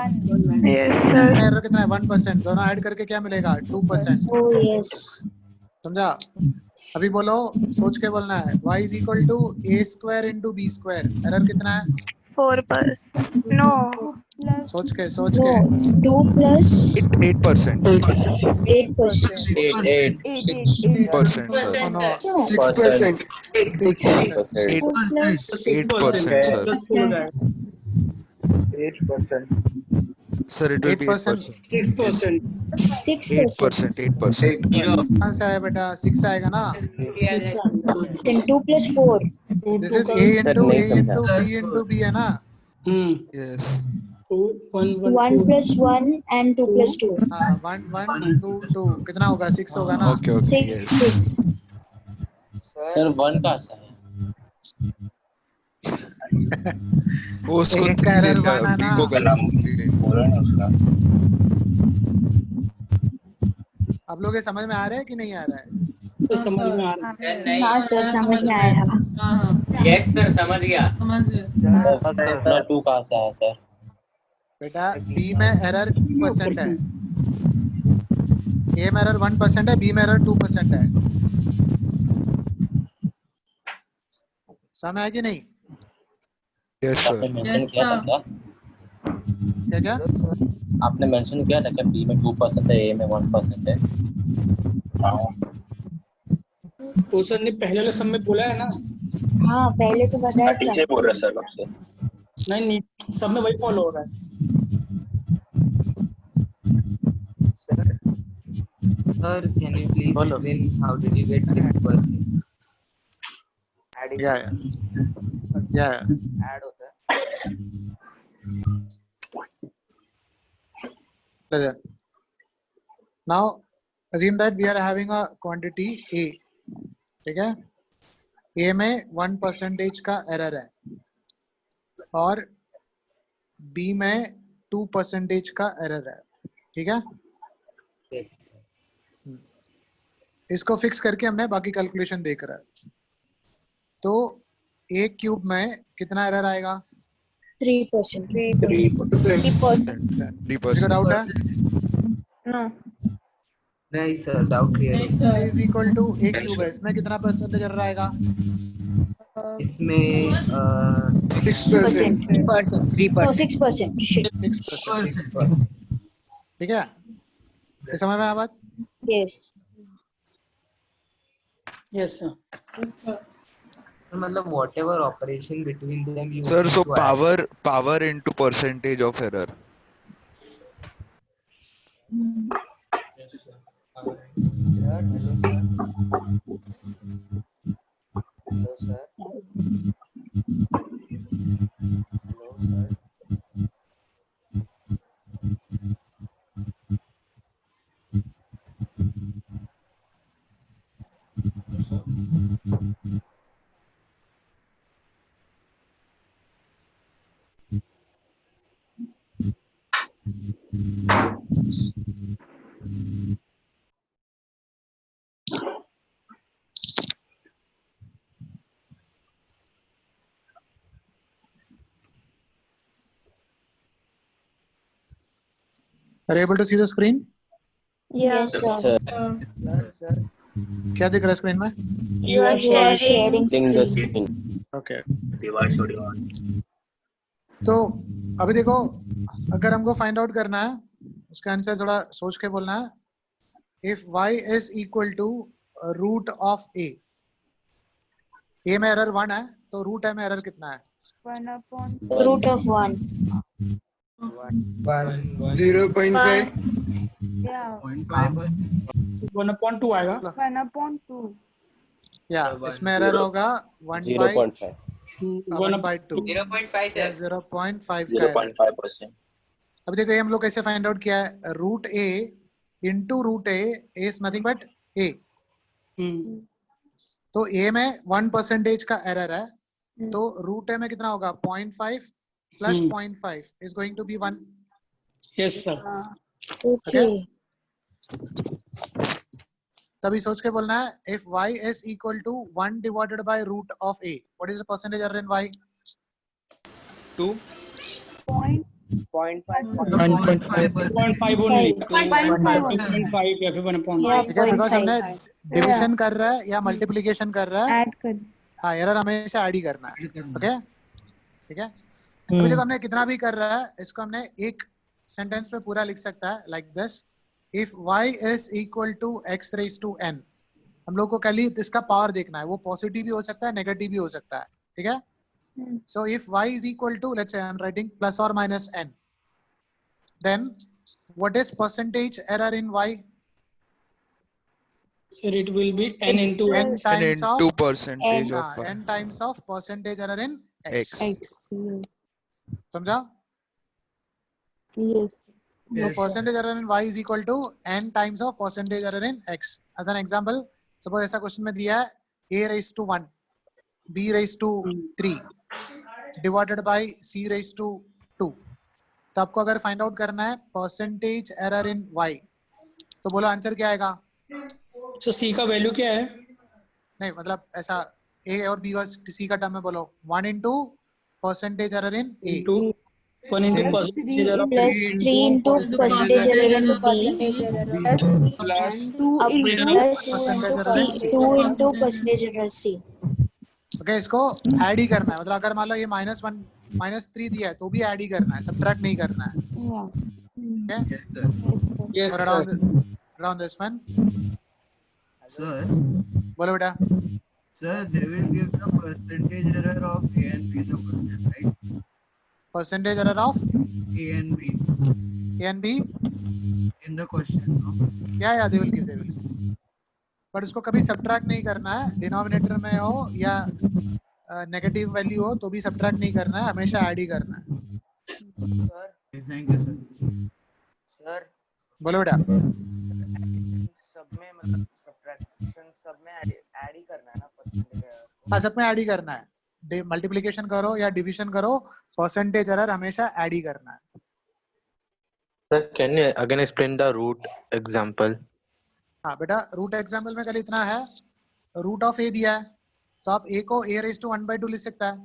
Yes, sir. एरर कितना है? 1%. दोनों ऐड करके क्या मिलेगा? 2%. Oh yes. समझा? अभी बोलो, सोच के बोलना है. y is equal to a square into b square. Error कितना है? 4%. No. सोच के. No. 2 plus 8%. 8%. 6%, sir. No, 6%. 2 plus 8%, sir. 8%. Sir, it will be 8%. 6%. 6%. 8%. कहाँ से आया बेटा? 6 आएगा ना? Then 2 plus 4. This is a into b into b है ना? Yes. 1 plus 1 and 2 plus 2. हाँ, 1 1 2 2 कितना होगा? 6 होगा ना? Okay, okay. 6 Yes. 6. सर 1 का आता है. वो उसको एक 3 error लेगा, बना b ना. को गलत बोला ना उसका. आप लोग ये समझ में आ रहा है कि नहीं आ रहा है? तो समझ में आ रहा है. हाँ सर समझ में आया. यस सर समझ गया. अपना 2 कहाँ से आया सर? बेटा b में एरर 2% है, a में एरर 1% है, b में एरर 2% है. समझ आया कि नहीं? Yes, sir. आपने मेंशन किया था क्या? क्या? आपने मेंशन किया था क्या b में 2% है, a में 1% है? तो सर ने पहले वाले सब में बोला है ना. हाँ पहले तो बताया था. टीचर बोल रहे सर आपसे. नहीं सब में वही फॉलो हो रहा है. Sir, can you please explain how did you get 6%? Yeah. Add होता है. Now assume that we are having a quantity a. ठीक है? a में 1% का एरर है और b में 2% का एरर है. ठीक है? इसको फिक्स करके हमने बाकी कैलकुलेशन देख रहा है. तो a क्यूब में कितना एरर आएगा? 3%. 3%. डाउट है? No. नहीं sir, doubt clear. Is equal to a cube है, इसमें कितना परसेंटेज एरर आएगा? इसमें 6%. 6%. Shit. 6%. ठीक है? ये समझ में आया बात? Yes. Yes sir. मतलब whatever operation between them you Sir, need so to add. power into percentage of error. Are you able to see the screen? Yes sir. क्या दिख रहा है स्क्रीन में? You are sharing screen. Okay. तो अभी देखो, अगर हमको फाइंड आउट करना है, उसका आंसर थोड़ा सोच के बोलना है. If y is equal to root of a में एरर 1 है, तो रूट a में एरर कितना है? 1/. Root of 1. 0.5. Yeah. 1/2 आएगा. 1/2. या इसमें एरर होगा 1/2. 0.5 सर. 0.5 का error. 0.5%. अब देखो ये हम लोग कैसे फाइंड आउट किया है. Root a into root a is nothing but a. तो a में 1% का एरर है, तो रूट a में कितना होगा? 0.5 plus 0.5 is going to be 1. Yes sir. Okay. तभी सोच के बोलना है if y is equal to 1 divided by root of a, what is the percentage error in y? 2. 0.5. 1.5 only. 2.5 या फिर 1.5. Yeah, ठीक है, बिकॉज हमने 0.5. डिविजन कर रहा है या मल्टीप्लिकेशन कर रहा है, ऐड कर हाँ एरर हमेशा ऐड ही करना है. ओके ठीक है. अभी देखो हमने कितना भी कर रहा है, इसको हमने एक सेंटेंस में पूरा लिख सकता है like this, if y is equal to x raised to n. हम लोग को खाली इसका पावर देखना है, वो पॉजिटिव भी हो सकता है, नेगेटिव भी हो सकता है. ठीक है. So if y is equal to, let's say I'm writing plus or minus n, then what is percentage error in y? So it will be n into n And times of into percentage of y. n times of percentage error in x. X. समझा? yes So percentage error in y is equal to n times of percentage error in x. As an example, suppose ऐसा question में दिया है a raised to 1, b raised to 3 divided by c raised to 2. तो आपको अगर find out करना है percentage error in y, तो बोलो आंसर क्या आएगा? So C का वैल्यू क्या है? नहीं मतलब ऐसा a और b और c का टर्म में बोलो 1 into percentage error in a. Into 1 into percentage error of Plus 3 into percentage error in B. plus Up plus C. 2 into percentage error C. Okay इसको ऐड ही करना है, मतलब अगर मान लो ये -1 -3 दिया है तो भी ऐड ही करना है, सब्ट्रैक्ट नहीं करना है. Okay yes sir. around this one. Sir, बोलो बेटा. sir, they will give the percentage error of A and B in the question, right? Percentage error of A and B in the question, no? yeah they will give. But उसको कभी subtract नहीं करना है, denominator में हो या negative value हो तो भी सब्ट्रैक्ट नहीं करना है, हमेशा ऐड ही करना है. Thank you, sir. सर बोलो बेटा. सब में मतलब सब्ट्रैक्शन सब में ऐड ही करना है ना परसेंटेज एरर. हाँ सब में ऐड ही करना है, मल्टीप्लिकेशन करो या डिविजन करो, परसेंटेज एरर हमेशा ऐड ही करना है. Sir, can you again explain the root example? हाँ बेटा, रूट एग्जाम्पल में कल इतना है, रूट ऑफ ए दिया है तो आप a को a raised to 1/2 लिख सकता है,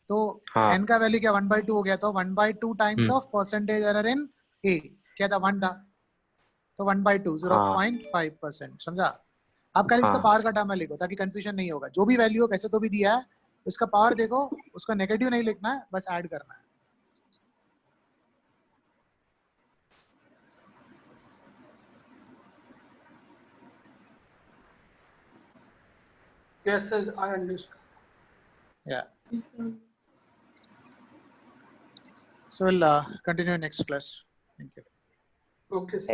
तो हाँ. n का वैल्यू क्या 1/2 हो गया, तो 1/2 times of percentage error in a क्या था 1 था, तो 1/2 0.5%. समझा? आप कल इसका पावर का टर्म में लिखो ताकि कंफ्यूजन नहीं होगा. जो भी वैल्यू हो कैसे तो भी दिया है उसका पावर देखो, उसका नेगेटिव नहीं लिखना है, बस ऐड करना है. Yes sir, I understand. Yeah. So we'll continue next class. Thank you. Okay sir.